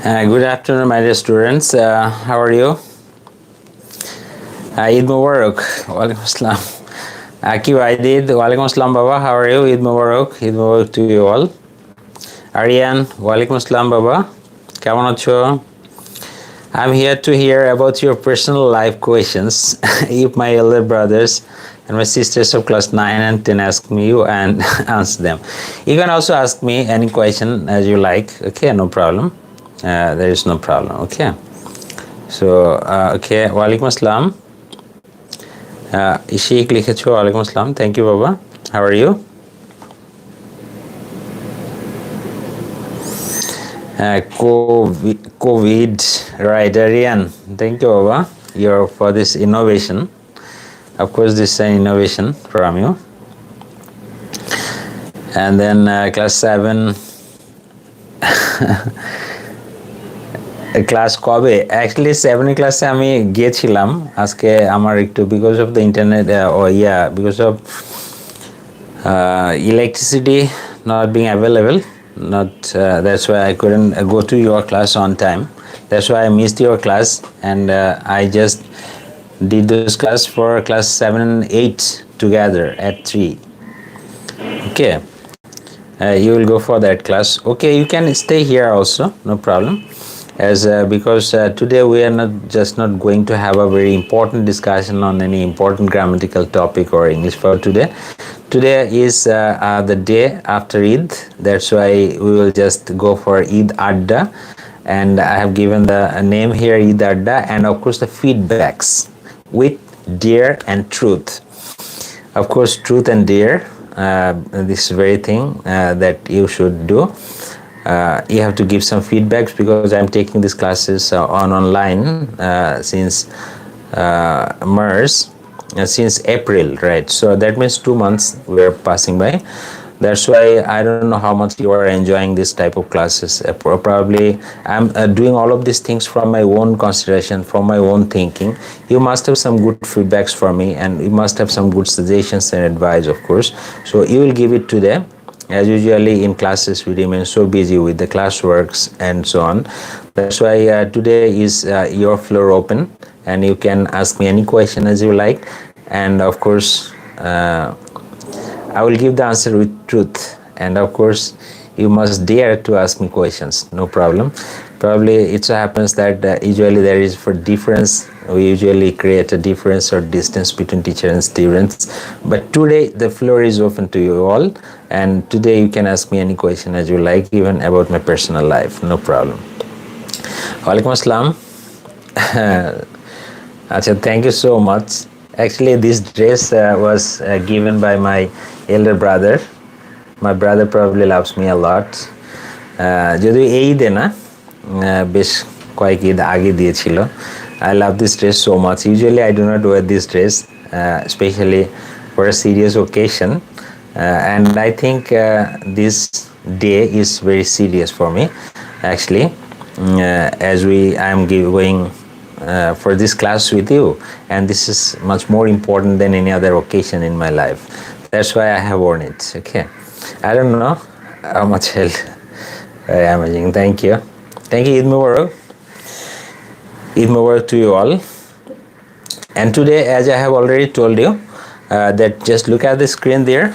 Good afternoon, my dear students. How are you? Eid Mubarak. Walaikum Assalam. Akib Aidid. Walaikum Assalam, Baba. How are you? Eid Mubarak. Eid Mubarak to you all. Aryan. Walaikum Assalam, Baba. কেমন আছো? I'm here to hear about your personal life questions. If my elder brothers and my sisters of class 9 and 10 ask me, you and answer them. You can also ask me any question as you like. Okay, no problem. There is no problem. Okay. So, okay. Walaikum Assalam. Ishik লিখেছো Walaikum Assalam. Thank you, Baba. How are you? COVID, right, Arian. Thank you, Baba. You're for this innovation. Of course, this is an innovation from you. And then class 7. Class কবে actually 7 ক্লাসে আমি গিয়েছিলাম আজকে আমার একটু because of the internet because of electricity not being available not that's why I couldn't go to your class on time. That's why I missed your class and I just did those class for class 7 and 8 together at 3. Okay, you will go for that class. Okay, you can stay here also, no problem. As because today we are not going to have a very important discussion on any important grammatical topic or English for today. Today is the day after Eid. That's why we will just go for Eid Adda, and I have given the name here Eid Adda, and of course the feedbacks with dare and truth. Of course, truth and dare. This very thing that you should do. You have to give some feedbacks because I'm taking these classes online since March, since April, right? So that means 2 months we're passing by. That's why I don't know how much you are enjoying this type of classes. Probably I'm doing all of these things from my own consideration, from my own thinking. You must have some good feedbacks for me, and you must have some good suggestions and advice, of course. So you will give it to them. As usually in classes, we remain so busy with the classworks and so on. That's why today is your floor open, and you can ask me any question as you like. And of course, I will give the answer with truth. And of course, you must dare to ask me questions. No problem. Probably it so happens that usually there is for difference. We usually create a difference or distance between teacher and students. But today the floor is open to you all. And today you can ask me any question as you like, even about my personal life. No problem. Walaikum Assalam. Thank you so much. Actually, this dress was given by my elder brother. My brother probably loves me a lot. যদি এই দে না বেশ কয়েক ঈদ আগে দিয়েছিল. I love this dress so much. Usually I do not wear this dress, especially for a serious occasion. And I think this day is very serious for me, actually, as I am going for this class with you, and this is much more important than any other occasion in my life. That's why I have worn it. Okay, I don't know how much help. Amazing. Thank you. Thank you. Eid Mubarak. Eid Mubarak to you all. And today, as I have already told you, that just look at the screen there.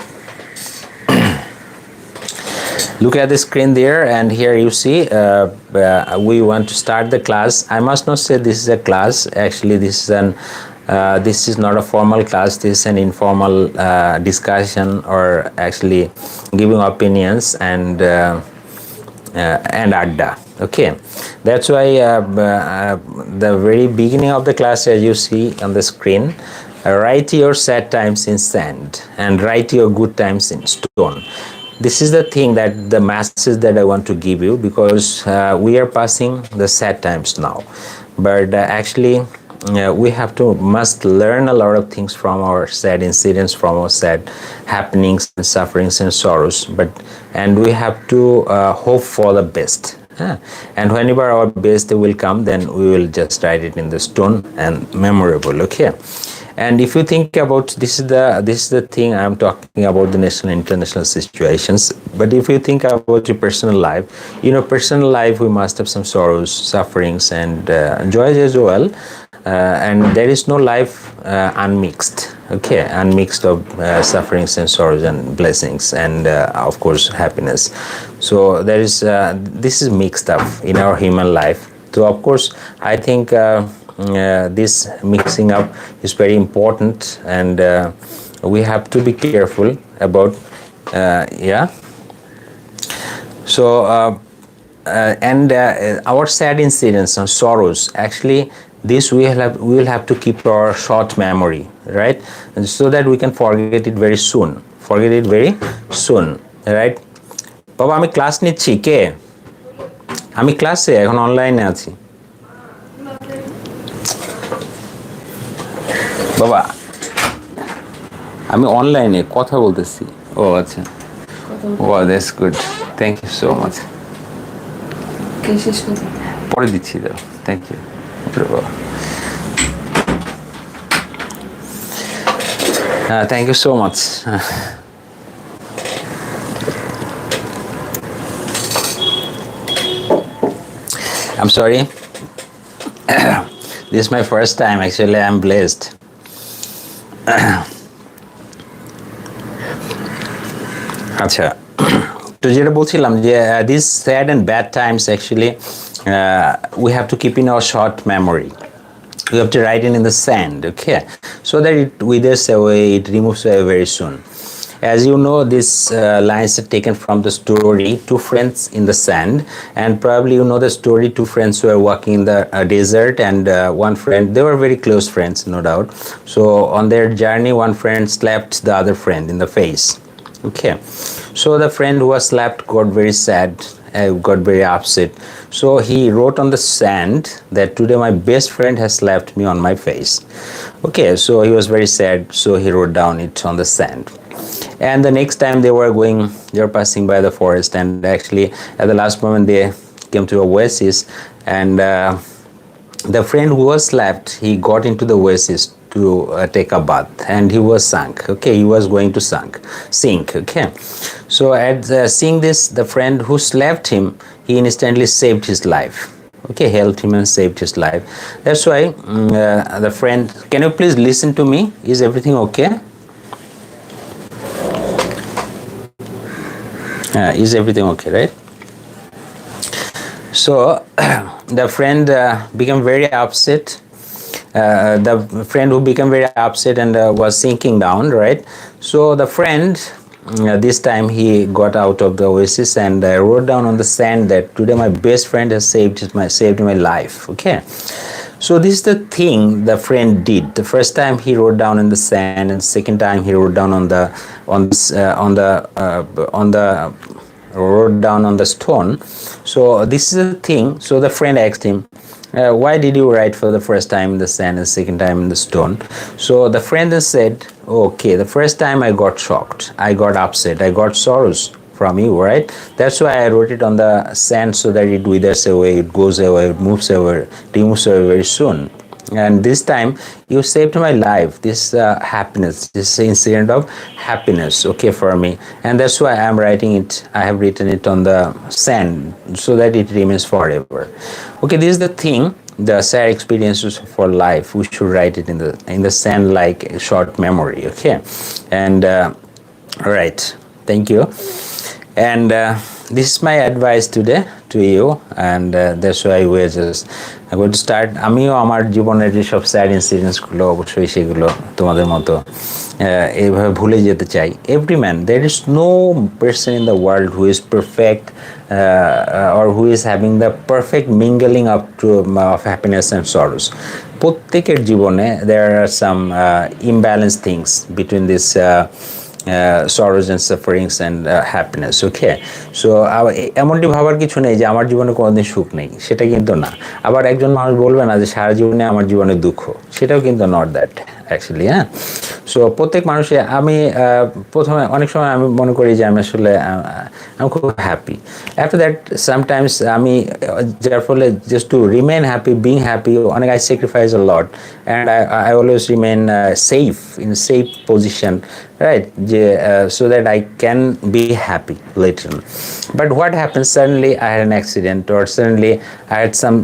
Look at the screen there, and here you see we want to start the class. I must not say this is a class. Actually, this is not a formal class. This is an informal discussion, or actually giving opinions and Adda. Okay, that's why the very beginning of the class, as you see on the screen, write your sad times in sand and write your good times in stone. This is the thing, that the message that I want to give you, because we are passing the sad times now, but actually we must learn a lot of things from our sad incidents, from our sad happenings and sufferings and sorrows, and we have to hope for the best. And whenever our best will come, then we will just write it in the stone and memorable. Okay, And if you think about this is the thing I'm talking about, the national international situations. But if you think about your personal life, personal life, we must have some sorrows, sufferings, and joys as well. And there is no life unmixed, okay, unmixed of sufferings and sorrows and blessings and of course happiness. So there is this is mixed up in our human life. So of course I think this mixing up is very important, and we have to be careful about so and our sad incidents and sorrows, actually this we will have to keep our short memory, right, and so that we can forget it very soon, right? বাবা আমি class নিচ্ছি, কে? আমি ক্লাসে এখন অনলাইনে আছি বাবা, আমি অনলাইনে কথা বলতেছি। ও আচ্ছা, ও that's good, thank you so much. পরে দিচ্ছি, দাও, thank you. Thank you so much. I'm sorry. This is my first time. Actually, I'm blessed. আচ্ছা, তো যেটা বলছিলাম যে these sad and bad times, actually we have to keep in our short memory. We have to write it in the sand, okay, so that it withers away, it removes away very soon. As you know, these lines are taken from the story Two Friends in the Sand, and probably you know the story. Two friends were walking in the desert, and one friend, they were very close friends, no doubt. So on their journey, one friend slapped the other friend in the face, okay. So the friend who was slapped got very sad, got very upset. So he wrote on the sand that today my best friend has slapped me on my face, okay. So he was very sad, so he wrote down it on the sand. And the next time they were passing by the forest, and actually at the last moment they came to a oasis, and the friend who was slapped, he got into the oasis to take a bath, and he was sunk, okay, he was going to sink, okay. So at seeing this, the friend who slapped him, he instantly saved his life, okay, helped him and saved his life. That's why the friend, can you please listen to me, is everything okay? Is everything okay, right? So the friend became very upset. The friend who became very upset and was sinking down, right? So the friend, this time he got out of the oasis and wrote down on the sand that today my best friend has saved my life, okay. So this is the thing the friend did. The first time he wrote down in the sand, and the second time he wrote down wrote down on the stone. So this is the thing. So the friend asked him, why did you write for the first time in the sand and the second time in the stone? So the friend said, okay, the first time I got shocked, I got upset, I got sorrows from you, right? That's why I wrote it on the sand, so that it withers away, it goes away, it moves away, removes away very soon. And this time you saved my life, this happiness, this incident of happiness, okay, for me. And that's why I am writing it, I have written it on the sand, so that it remains forever, okay. This is the thing, the sad experiences for life, we should write it in the sand like a short memory, okay. And right, thank you. And this is my advice today to you, and that's why I'm going to start. আমিও আমার জীবনের যেসব sad ইনসিডেন্টসগুলো, অবশ্যই সেগুলো তোমাদের মতো এইভাবে ভুলে যেতে চাই। Every man, there is no person in the world who is perfect or who is having the perfect mingling up to of happiness and sorrows. প্রত্যেকের জীবনে there are some imbalanced things between this sorrows and sufferings and happiness, okay. So এমনটি ভাবার কিছু নেই যে আমার জীবনে কোনোদিন সুখ নেই, সেটা কিন্তু না। আবার একজন মানুষ বলবে না যে সারা জীবনে আমার জীবনে দুঃখ, সেটাও কিন্তু not that. অ্যাকচুয়ালি। হ্যাঁ, সো প্রত্যেক মানুষে আমি প্রথমে অনেক সময় আমি মনে করি যে আমি আসলে আমি খুব হ্যাপি। আফটার দ্যাট সামটাইমস আমি যার ফলে just to remain happy, being happy, অনেক I sacrifice a lot and I always remain safe in safe position, right? So that I can be happy later on. But what happens, suddenly I had an accident, or suddenly I had some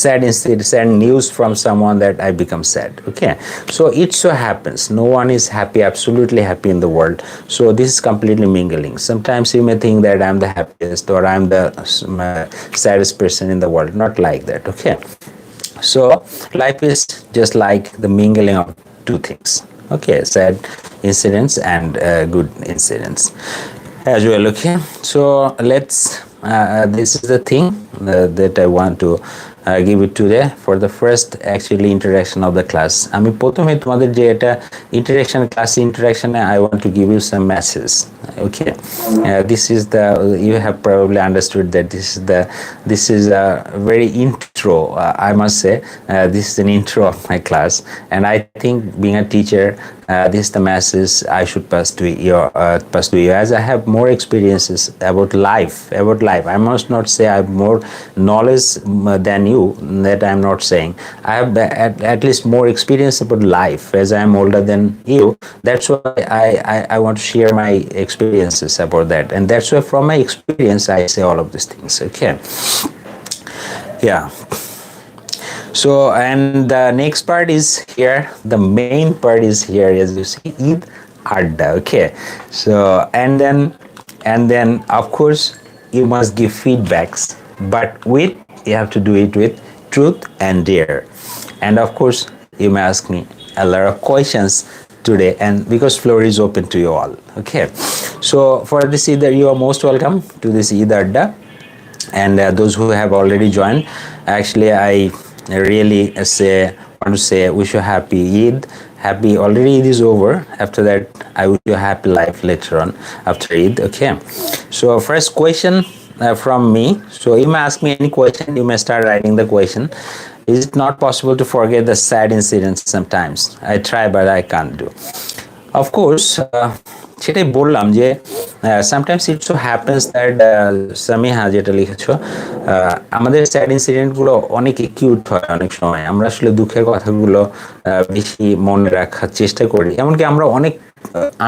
sad incident, sad news from someone, that I become sad. Okay, so it so happens no one is happy, absolutely happy in the world. So this is completely mingling. Sometimes you may think that I'm the happiest or I'm the saddest person in the world. Not like that. Okay, so life is just like the mingling of two things. Okay, sad incidents and good incidents as well. Okay, so let's this is the thing that I want to give it today for the first actually interaction of the class. আমি প্রথমে তোমাদের যে এটা interaction class interaction I want to give you some messages. Okay, this is the, you have probably understood that this is a very intro, I must say, this is an intro of my class, and I think being a teacher, this is the message I should pass to you, as I have more experiences about life. I must not say I have more knowledge than you, that I am not saying. I have at least more experience about life, as I am older than you. That's why I want to share my experiences about that, and that's why from my experience I say all of these things. Okay, yeah. So, and the next part is here, the main part is here, as you see, Eid Adda. Okay, so and then of course you must give feedbacks, but you have to do it with truth and dare. And of course you may ask me a lot of questions today, and because floor is open to you all. Okay, so for this Eid, you are most welcome to this Eid Adda, and those who have already joined, actually I really want to say wish you happy Eid. Happy, already Eid is over. After that I wish you a happy life later on after Eid. Okay, so first question from me. So you may ask me any question, you may start writing the question. Is it not possible to forget the sad incidents sometimes? I try, but I can't do. Of course, সেটাই বললাম যে sometimes it so happens that, Samiha যেটা লিখেছ, আমাদের sad ইনসিডেন্টগুলো অনেক cute হয়। অনেক সময় আমরা আসলে দুঃখের কথাগুলো বেশি মনে রাখার চেষ্টা করি, এমনকি আমরা অনেক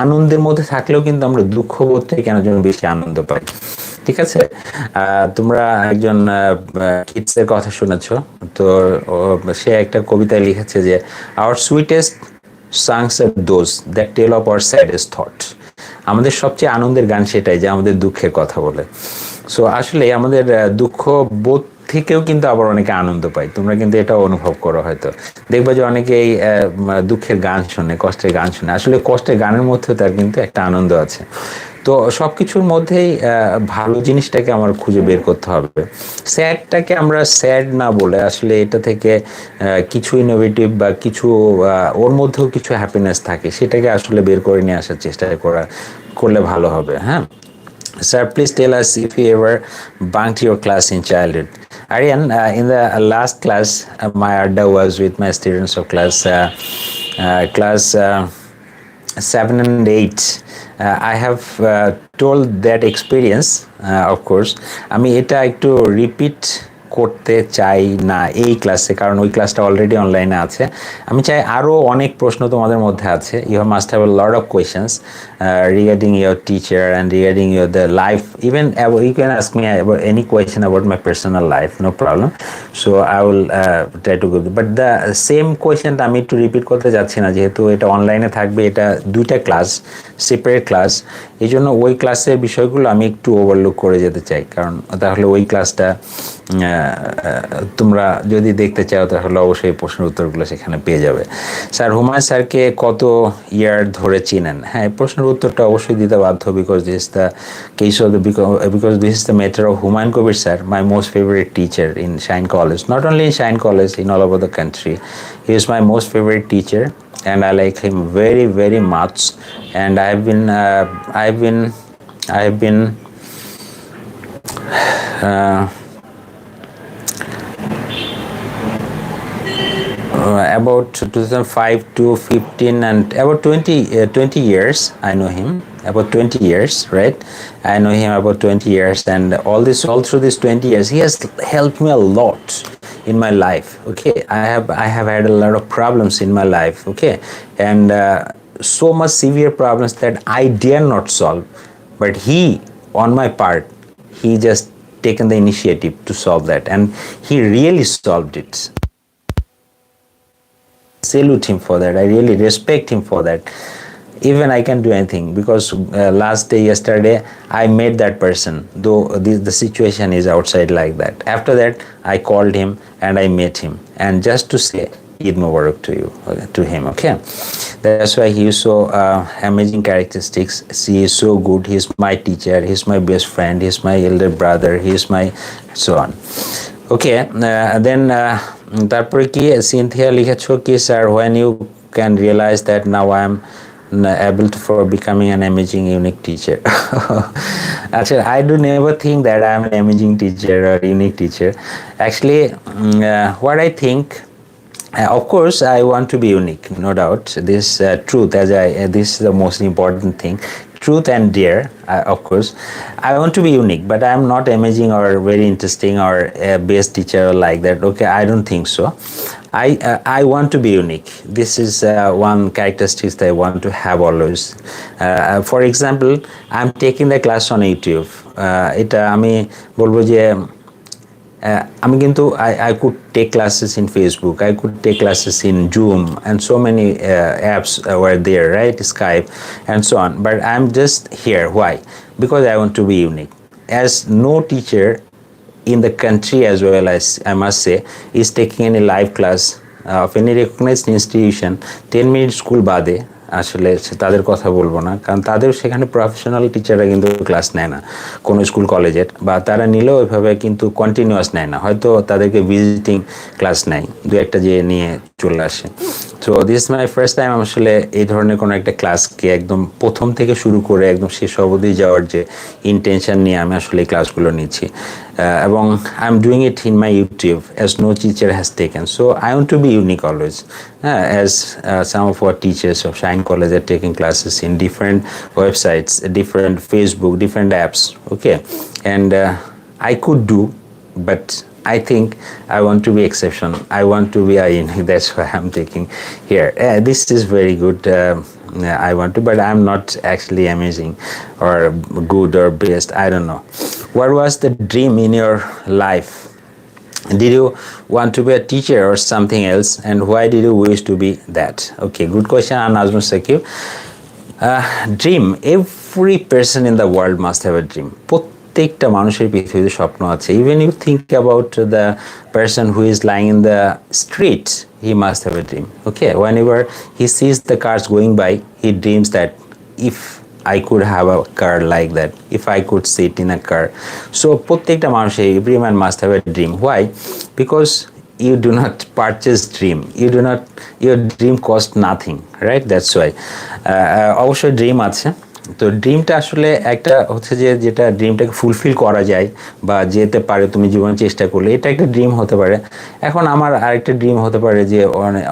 আনন্দের মধ্যে থাকলেও কিন্তু আমরা দুঃখ বোধ থেকে কেন যেন বেশি আনন্দ পাই। ঠিক আছে, তোমরা একজন কিডসের কথা শুনেছ, তো সে একটা কবিতায় লিখেছে যে our sweetest songs are those that tell of our saddest thoughts. আমাদের সবচেয়ে আনন্দের গান সেটাই যে আমাদের দুঃখের কথা বলে। সো আসলে আমাদের দুঃখ বোধ থেকেও কিন্তু আবার অনেকে আনন্দ পায়। তোমরা কিন্তু এটা অনুভব করো, হয়তো দেখবা যে অনেকেই দুঃখের গান শোনে, কষ্টের গান শোনে। আসলে কষ্টের গানের মধ্যেও তার কিন্তু একটা আনন্দ আছে। তো সব কিছুর মধ্যেই ভালো জিনিসটাকে আমার খুঁজে বের করতে হবে। স্যাডটাকে আমরা স্যাড না বলে আসলে এটা থেকে কিছু ইনোভেটিভ বা কিছু ওর মধ্যেও কিছু হ্যাপিনেস থাকে, সেটাকে আসলে বের করে নিয়ে আসার চেষ্টা করলে ভালো হবে। হ্যাঁ, sir, please tell us if you ever bunked your class in childhood. Aryan, in the last class, my Adda was with my students of class 7 and 8. I have told that experience, of course. আমি এটা একটু repeat করতে চাই না এই ক্লাসে, কারণ ওই ক্লাসটা অলরেডি অনলাইনে আছে। আমি চাই আরও অনেক প্রশ্ন তোমাদের মধ্যে আছে। You must have a lot of questions regarding your teacher and regarding the life. Even you can ask me about any question about my personal life, no problem. So I will try to go. But the same question আমি একটু repeat করতে যাচ্ছি না, যেহেতু এটা অনলাইনে থাকবে। এটা দুইটা ক্লাস, সেপারেট ক্লাস, এই জন্য ওই ক্লাসের বিষয়গুলো আমি একটু ওভারলুক করে যেতে চাই, কারণ তাহলে ওই ক্লাসটা তোমরা যদি দেখতে চাও তাহলে অবশ্যই প্রশ্নের উত্তরগুলো সেখানে পেয়ে যাবে। স্যার, হুমায়ুন স্যারকে কত ইয়ার ধরে চিনেন? হ্যাঁ, এই প্রশ্নের উত্তরটা অবশ্যই দিতে বাধ্য, because this is the case of the because this is the matter of Humayun Kabir sir, my most favourite teacher in Shaheen College, not only in Shaheen College, in all over the country. He is my most favorite teacher and I like him very, very much. And I've been about 2005 to 15 and about 20 years I know him, about 20 years, right? I know him about 20 years, and all through these 20 years he has helped me a lot in my life. Okay, I have had a lot of problems in my life. Okay, and so much severe problems that I dare not solve, but he, on my part, he just taken the initiative to solve that, and he really solved it. Salute him for that. I really respect him for that. Even I can do anything, because yesterday I met that person, though the situation is outside like that. After that I called him and I met him, and just to say Eid Mubarak to him. Okay, that's why he is so amazing characteristics. He is so good. He is my teacher, he is my best friend, he is my elder brother, he is my so on. Okay, then তারপরে কি Cynthia লিখেছো কি, sir, when you can realize that now I am able for becoming an amazing unique teacher. Actually, I do never think that I am an amazing teacher or unique teacher. Actually, what I think, of course I want to be unique, no doubt. This truth, this is the most important thing, truth and dare. Of course I want to be unique, but I am not amazing or very interesting or a best teacher or like that. Okay, I don't think so. I want to be unique. This is one characteristic that I want to have always. For example, I'm taking the class on YouTube. এটা আমি বলবো যে আমি কিন্তু I could take classes in Facebook, I could take classes in Zoom, and so many apps were there, right? Skype and so on. But I'm just here. Why? Because I want to be unique. As no teacher in the country, as well as I must say, is taking any live class of any recognized institution 10 minutes school বাদে, আসলে তাদের কথা বলবো না, কারণ তাদের সেখানে professional টিচাররা কিন্তু ক্লাস নেয় না কোনো স্কুল কলেজের, বা তারা নিলেও ওইভাবে কিন্তু কন্টিনিউয়াস নেয় না, হয়তো তাদেরকে ভিজিটিং ক্লাস নেয়, দু একটা যে নিয়ে চলে আসে। So this is my first time আসলে এই ধরনের কোনো একটা ক্লাসকে একদম প্রথম থেকে শুরু করে একদম শেষ অবধি যাওয়ার যে ইন্টেনশন নিয়ে আমি আসলে এই ক্লাসগুলো নিচ্ছি, এবং I am doing it in my YouTube as no teacher has taken. So I want to be unique always, as some of our teachers of Shaheen College are taking classes in different websites, different Facebook, different apps. Okay, and I could do, but I think I want to be exception. I want to be a unique. That's why I'm taking here. This is very good. I want to, but I'm not actually amazing or good or best. I don't know. What was the dream in your life? Did you want to be a teacher or something else, and why did you wish to be that? Okay, good question. I'm Nazmul Sakib. Dream. Every person in the world must have a dream. প্রত্যেকটা মানুষের পৃথিবীতে স্বপ্ন আছে. Even you think about the person who is lying in the street, he must have a dream. Okay, whenever he sees the cars going by, he dreams that if I could have a car like that, if I could sit in a car. So প্রত্যেকটা মানুষের, every man must have a dream. Why? Because you do not purchase dream, your dream cost nothing, right? That's why অবশ্যই dream আছে। তো ড্রিমটা আসলে একটা হচ্ছে যে যেটা ড্রিমটাকে ফুলফিল করা যায় বা যেতে পারে তুমি জীবনে চেষ্টা করলে, এটা একটা ড্রিম হতে পারে। এখন আমার আরেকটা ড্রিম হতে পারে যে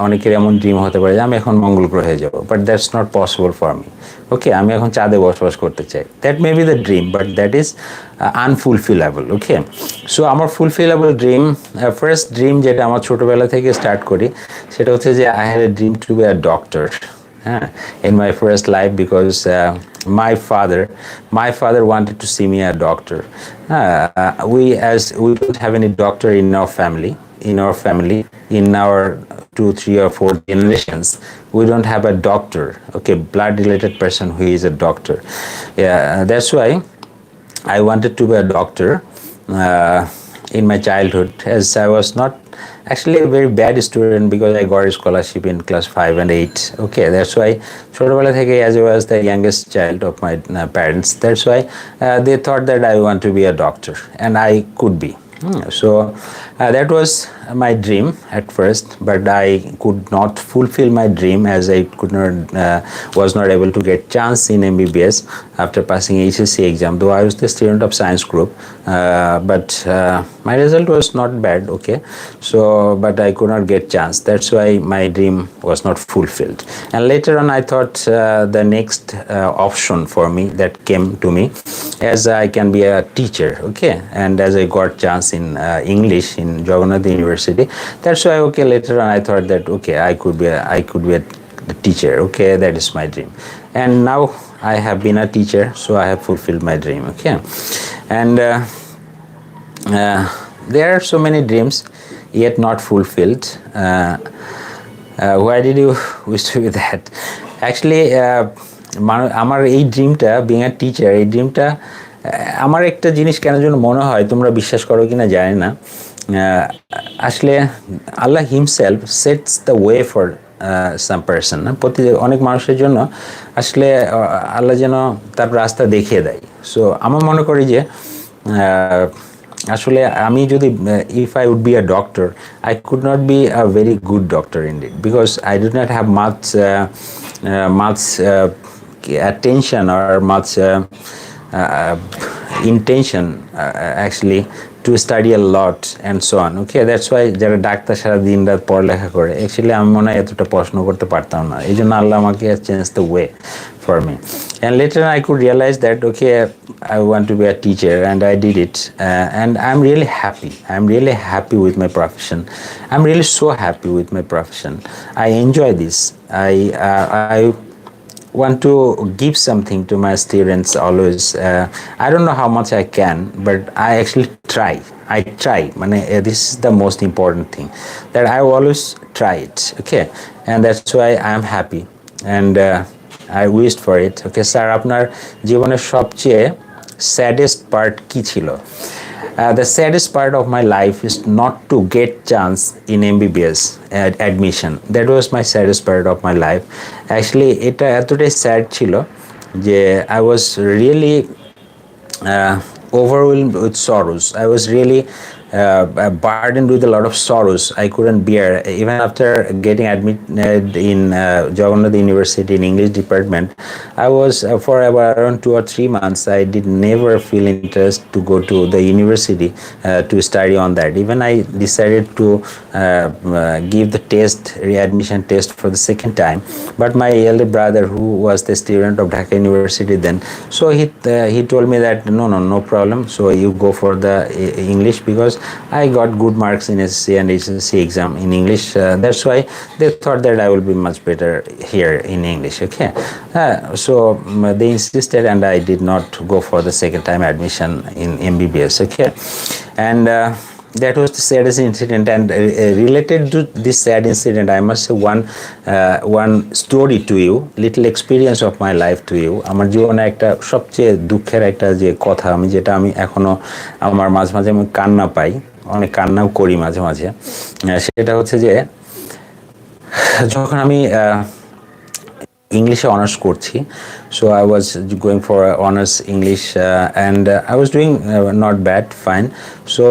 অনেকের এমন ড্রিম হতে পারে যে আমি এখন মঙ্গল গ্রহে যাব, but that's not possible for me. Okay, আমি এখন চাঁদে বসবাস করতে চাই, that may be the dream, but that is unfulfillable. Okay, so আমার ফুলফিলেবল ড্রিম, ফার্স্ট ড্রিম যেটা আমার ছোটোবেলা থেকে স্টার্ট করি, সেটা হচ্ছে যে I had a dream to be a doctor in my first life, because my father wanted to see me a doctor. We don't have any doctor in our family, in our 2, 3 or 4 generations. We don't have a doctor, okay, blood related person who is a doctor. Yeah, that's why I wanted to be a doctor in my childhood, as I was not actually a very bad student, because I got a scholarship in class 5 and 8. Okay, that's why ছোটবেলা থেকে, as I was the youngest child of my parents, that's why they thought that I want to be a doctor, and I could be. So that was my dream at first, but I could not fulfill my dream as I was not able to get chance in MBBS. after passing HSC exam, though I was the student of science group, but my result was not bad, okay, so but I could not get chance. That's why my dream was not fulfilled. And later on I thought the next option for me that came to me, as I can be a teacher, okay, and as I got chance in English in Jagannath University, that's why, okay, later on I thought that, okay, I could be a teacher, okay, that is my dream. And now I have been a teacher, so I have fulfilled my dream, okay. And there are so many dreams yet not fulfilled. Why did you wish to be that? Actually, আমার এই ড্রিমটা, being a teacher, এই ড্রিমটা আমার একটা জিনিস কেন যেন মনে হয়, তোমরা বিশ্বাস করো কিনা জানি না, আসলে Allah himself sets the way for some person, অনেক মানুষের জন্য আসলে আল্লাহ যেন তার রাস্তা দেখিয়ে দেয়। সো আমার মনে করি যে আসলে আমি যদি if I would be a doctor, I could not be a very good doctor indeed, because I do not have much attention or much intention actually to study a lot and so on, okay. That's why যারা doctor সারা দিন রাত পড়ালেখা করে, actually আমি মনে হয় এতটা পড়াশোনা করতে পারতাম না, এই জন্য আল্লাহ আমাকে change the way for me. And later I could realize that, okay, I want to be a teacher, and I did it, and I'm really happy with my profession. I'm really so happy with my profession. I enjoy this. I want to give something to my students always. I don't know how much I can, but I actually try. This is the most important thing, that I always try it, okay, and that's why I'm happy, and I wished for it. Okay, sir, আপনার জীবনের সবচেয়ে saddest part কি ছিল? The saddest part of my life is not to get chance in MBBS admission. That was my saddest part of my life. Actually, এটা এতটাই sad ছিল যে I was really overwhelmed with sorrows. I was really burdened with a lot of sorrows I couldn't bear. Even after getting admitted in Jagannath University in English department, I was for around 2 or 3 months I did never feel interest to go to the university to study on that. Even I decided to give the readmission test for the second time, but my elder brother, who was the student of Dhaka University then, so he told me that no problem, so you go for the English, because I got good marks in SSC and HSC exam in English. That's why they thought that I will be much better here in English, okay. So they insisted, and I did not go for the second time admission in MBBS, okay. And that was the saddest incident. And related to this sad incident, I must say one story to you, little experience of my life to you. আমার জীবনে একটা সবচেয়ে দুঃখের একটা যে কথা, যেটা আমি এখনো আমার মাঝে মাঝে আমি কান্না পাই, অনেক কান্নাও করি মাঝে মাঝে, সেটা হচ্ছে যে যখন আমি ইংলিশে অনার্স করছি, so I was going for honors English, and I was doing not bad, fine. So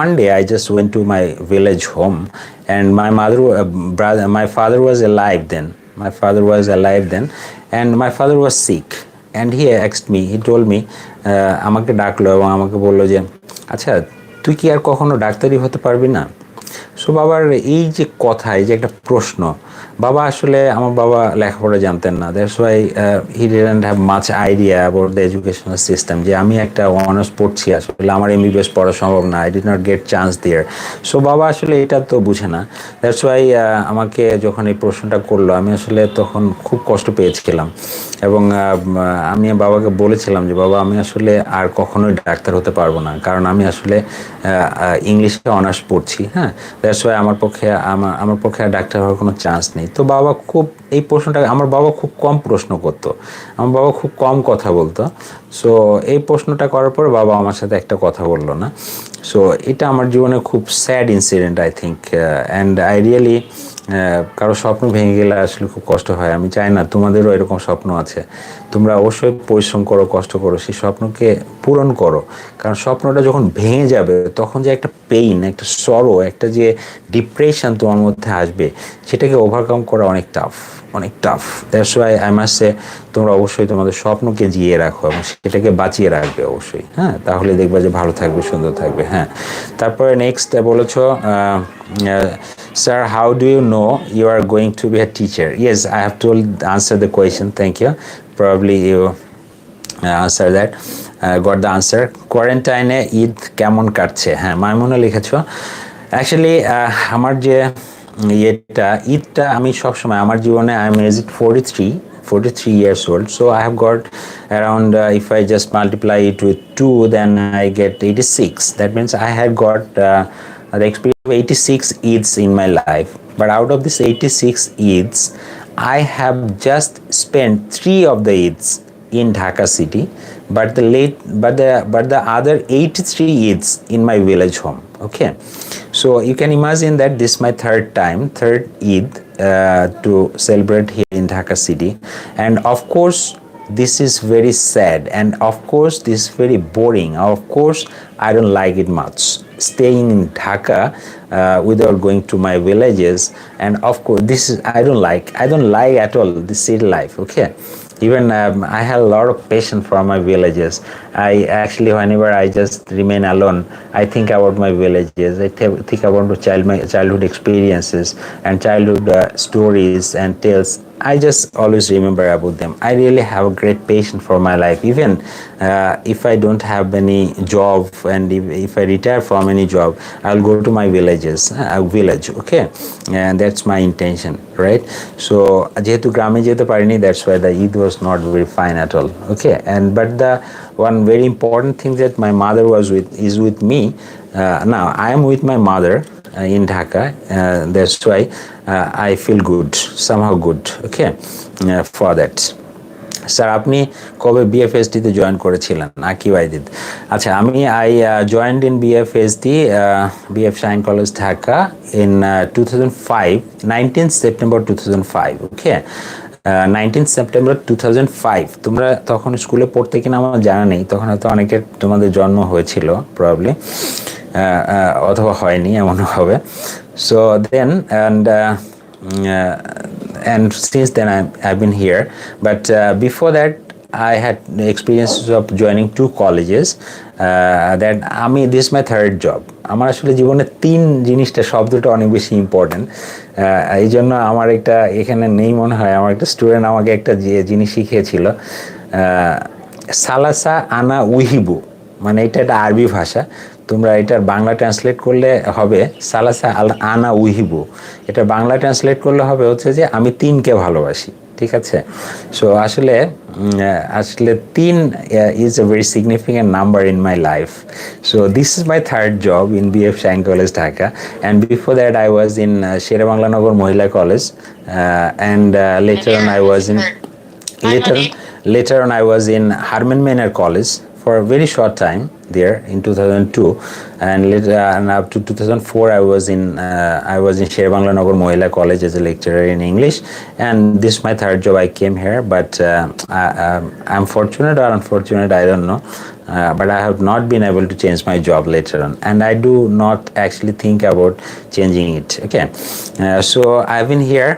one day I just went to my village home, and my father was alive then. And my father was sick, and he asked me, he told me, আমাকে ডাকলো এবং আমাকে বললো যে, আচ্ছা, তুই কি আর কখনো ডাক্তারি হতে পারবি না? সো বাবার এই যে কথা, এই যে একটা প্রশ্ন, আমার বাবা লেখাপড়া জানতেন না, that's why he didn't have much idea about the educational system, যে আমি একটা অনার্স পড়ছি, আসলে আমার MBBS পড়া সম্ভব না, I did not get chance there. So বাবা আসলে এটা তো বুঝে না, দ্যাটস ওয়াই আমাকে যখন এই প্রশ্নটা করলো, আমি আসলে তখন খুব কষ্ট পেয়েছিলাম, এবং আমি বাবাকে বলেছিলাম যে, বাবা, আমি আসলে আর কখনোই ডাক্তার হতে পারবো না, কারণ আমি আসলে ইংলিশে অনার্স পড়ছি, হ্যাঁ, দ্যাটস ওয়াই আমার পক্ষে আর ডাক্তার হওয়ার কোনো চান্স নেই। তো বাবা এই প্রশ্নটা, আমার বাবা খুব কম প্রশ্ন করতো, আমার বাবা খুব কম কথা বলতো। সো এই প্রশ্নটা করার পর বাবা আমার সাথে একটা কথা বললো না। সো এটা আমার জীবনে খুব sad incident, I think, and I really, কারো স্বপ্ন ভেঙে গেলে আসলে খুব কষ্ট হয়। আমি চাই না তোমাদেরও এরকম স্বপ্ন আছে, তোমরা অবশ্যই পরিশ্রম করো, কষ্ট করো, সেই স্বপ্নকে পূরণ করো। কারণ স্বপ্নটা যখন ভেঙে যাবে তখন যে একটা পেইন, একটা সরো, একটা যে ডিপ্রেশন তোমার মধ্যে আসবে, সেটাকে ওভারকাম করা অনেক টাফ, অনেক tough. That's why I must say তোমরা অবশ্যই তোমাদের স্বপ্নকে জিয়ে রাখো এবং সেটাকে বাঁচিয়ে রাখবে অবশ্যই। হ্যাঁ, তাহলে দেখবা যে ভালো থাকবে, সুন্দর থাকবে। হ্যাঁ, তারপরে নেক্সট বলেছো, sir, how do you know you are going to be a teacher? Yes, I have told answer the question. Thank you. Probably you answer that. Got the answer. কোয়ারেন্টাইনে ঈদ কেমন কাটছে? হ্যাঁ, মাইমুনা লিখেছো। অ্যাকচুয়ালি আমার যে ইয়েটা ঈদটা আমি সবসময় আমার জীবনে I am age 43 years old, so I have got around if I just multiply it with 2, then I get 86. That means I had got the experience of 86 Eids in my life. But out of this 86 Eids, I have just spent 3 of the Eids in Dhaka city, but the other 83 Eids in my village home. Okay, so you can imagine that this is my third Eid to celebrate here in Dhaka city, and of course this is very sad, and of course this is very boring. Of course I don't like it much staying in Dhaka without going to my villages, and of course this is I don't like at all this city life. Okay, even I have a lot of passion for my villages. I actually, whenever I just remain alone, I think about my villages. I think about my childhood experiences and childhood stories and tales. I just always remember about them. I really have a great passion for my life. Even if I don't have any job, and if I retire from any job, I'll go to my village. Okay, and that's my intention, right? So যেহেতু গ্রামে যেতে পারিনি, that's why the Eid was not very fine at all. Okay, but the one very important thing that my mother is with me. Now I am with my mother in Dhaka. That's why I feel good, somehow good. Okay, for that. Sir, আপনি কবে বিএফএসডি তে join করেছিলেন? আকিব আইদিদ। আচ্ছা, আমি joined in BFSD, BF Shaheen college Dhaka in 2005, 19th September 2005. Okay, 19th September 2005। তোমরা তখন স্কুলে পড়তে কিনা আমার জানা নেই, তখন হয়তো অনেকের তোমাদের জন্ম হয়েছিল প্রবাবলি, অথবা হয়নি, এমনও হবে। So then and since then I've been here, but before that I had experiences of joining 2 colleges. That this is my third job. আমার আসলে জীবনে 3 জিনিসটা, শব্দটা অনেক বেশি ইম্পর্টেন্ট। এই জন্য আমার একটা এখানে নেই মনে হয়, আমার একটা স্টুডেন্ট আমাকে একটা জিনিস শিখিয়েছিল, সালাসা আনা উহিবু, মানে এটা একটা আরবি ভাষা। তোমরা এটার বাংলা ট্রান্সলেট করলে হবে সালাসা আনা উহিবু। এটা বাংলা ট্রান্সলেট করলে হবে হচ্ছে যে আমি 3কে ভালোবাসি। ঠিক আছে, সো আসলে 3 is a very significant number in my life. So this is my third job in BF Shaheen College Dhaka, and before that I was in Sher-e-Bangla Nagar Mohila College, and later on I was in Harman Manor College for a very short time there in 2002, and later and up to 2004 I was in Sher-e-Bangla Nagar Mohila College as a lecturer in English, and this is my third job. I came here, but I'm fortunate or unfortunate, I don't know, but I have not been able to change my job later on, and I do not actually think about changing it. Okay, so I've been here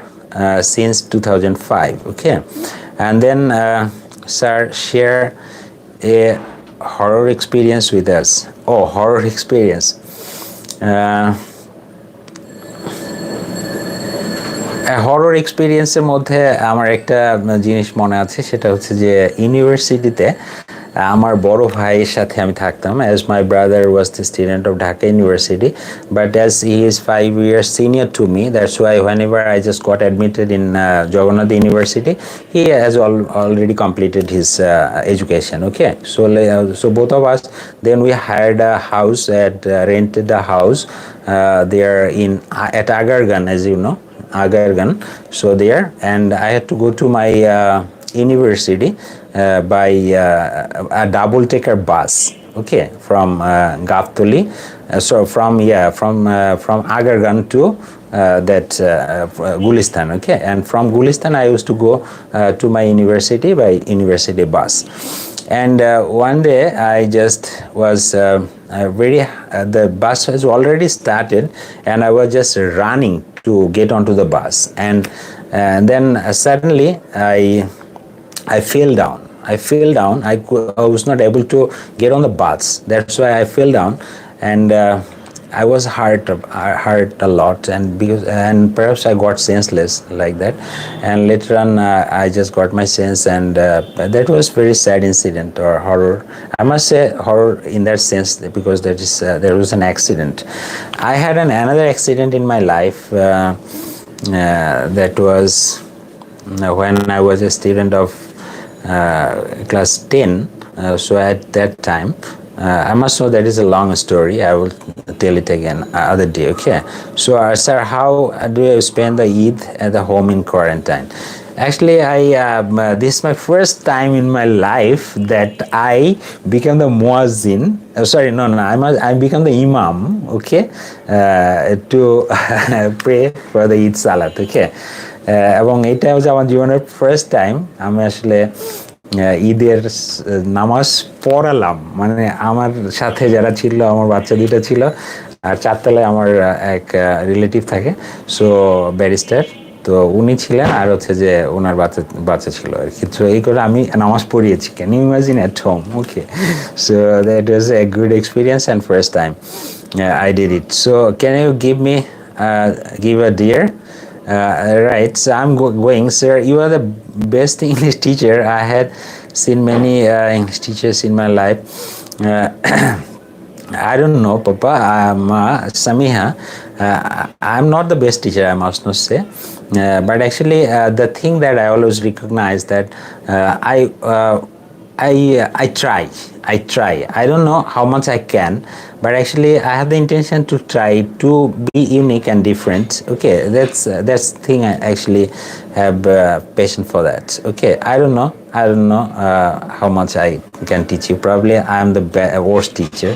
since 2005. Okay, and then sir, share a horror experience with us. Oh, horror experience. Horror এক্সপিরিয়েন্সের মধ্যে আমার একটা জিনিস মনে আছে, সেটা হচ্ছে যে ইউনিভার্সিটিতে আমার বড় ভাইয়ের সাথে আমি থাকতাম, as my brother was the student of Dhaka University, but as he is 5 years senior to me, that's why whenever I just got admitted in Jagannath University, he has already completed his education. Okay, so both of us, then we hired a house rented a house there at Agargan, as you know, Agargan. So there, and I had to go to my university by a double-decker bus. okay, from Gaftoli, from Agargan to that Gulistan, okay, and from Gulistan I used to go to my university by university bus. And one day I just was the bus has already started, and I was just running to get onto the bus, and then suddenly I fell down. I was not able to get on the bus. That's why I fell down, and I was hurt a lot, and perhaps I got senseless like that, and later on I just got my sense, and that was very sad incident or horror. I must say horror in that sense because there was an accident. I had another accident in my life that was when I was a student of class 10. So at that time, I must know that is a long story. I will tell it again other day. Okay. So, sir, how do you spend the Eid at the home in quarantine? Actually, this is my first time in my life that I become the muazzin. I become the imam. Okay, to pray for the Eid Salat. Okay, এবং এটা হচ্ছে আমার জীবনের first time আমি আসলে ঈদের নামাজ পড়ালাম, মানে আমার সাথে যারা ছিল, আমার বাচ্চা দুইটা ছিল, আর চারতলায় আমার এক রিলেটিভ থাকে, সো ব্যারিস্টার, তো উনি ছিলেন, আর হচ্ছে যে ওনার বাচ্চা ছিল আর কি। তো এই করে আমি নামাজ পড়িয়েছি, can you imagine at home? Okay, so that was a good experience and first time I did it. So can you give a dear? Right, so I'm going, sir. You are the best English teacher. I had seen many English teachers in my life. I don't know, Papa, Samiha. I'm not the best teacher, I must not say. But actually, the thing that I always recognize that I try. I don't know how much I can, but actually I have the intention to try to be unique and different. Okay, that's the thing. I actually have passion for that. Okay, I don't know how much I can teach you. Probably I am the worst teacher.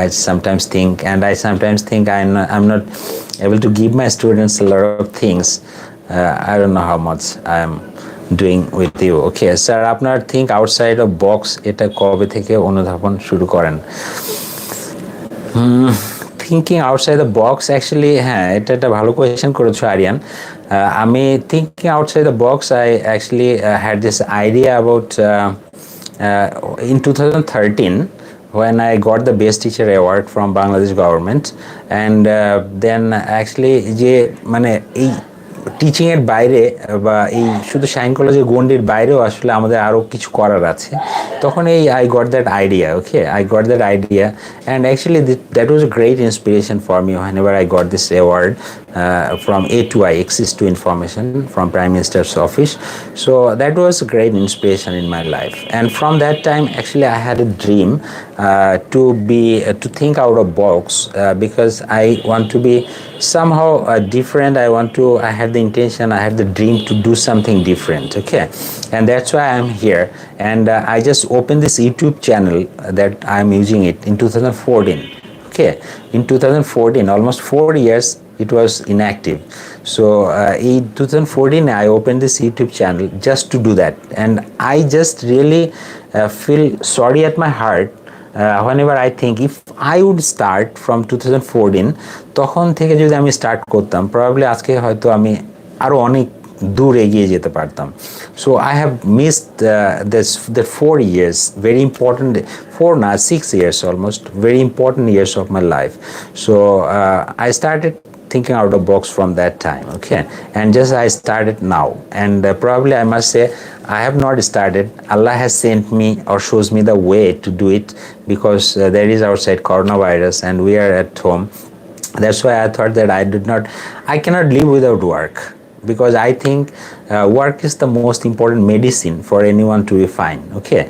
I sometimes think I'm not able to give my students a lot of things. I don't know how much I am doing with you. Okay, sir, আপনার think outside of box এটা কবে থেকে অনুধাবন শুরু করেন? Thinking outside the box, actually, হ্যাঁ, এটা একটা ভালো কোয়েশ্চেন করেছো আরিয়ান। আমি thinking outside the box, I actually had this idea about in 2013 when I got the Best Teacher Award from Bangladesh government, and then actually যে মানে এই টিচিং এর বাইরে বা এই শুধু শাহিন কলেজের গণ্ডির বাইরেও আসলে আমাদের আরও কিছু করার আছে, তখন এই I got that idea. Okay, I got that idea, and actually that was a great inspiration for me whenever I got this award from A to I, Access to Information, from Prime Minister's office. So that was a great inspiration in my life, and from that time actually I had a dream to think out of box, because I want to be somehow different. I have the intention, I have the dream to do something different. Okay, and that's why I'm here, and I just opened this YouTube channel that I'm using it in 2014. Okay, in 2014, almost 4 years it was inactive. So in 2014 I opened this YouTube channel just to do that, and I just really feel sorry at my heart whenever I think if I would start from 2014, তখন থেকে যদি আমি start করতাম, probably আজকে হয়তো আমি আরো অনেক দূর এগিয়ে যেতে পারতাম। So I have missed the 4 years, very important, 6 years almost, very important years of my life. So I started thinking out of box from that time. Okay, and just I started now, and probably I must say I have not started. Allah has sent me or shows me the way to do it, because there is outside coronavirus and we are at home. That's why I thought that I cannot live without work, because I think work is the most important medicine for anyone to be fine. Okay,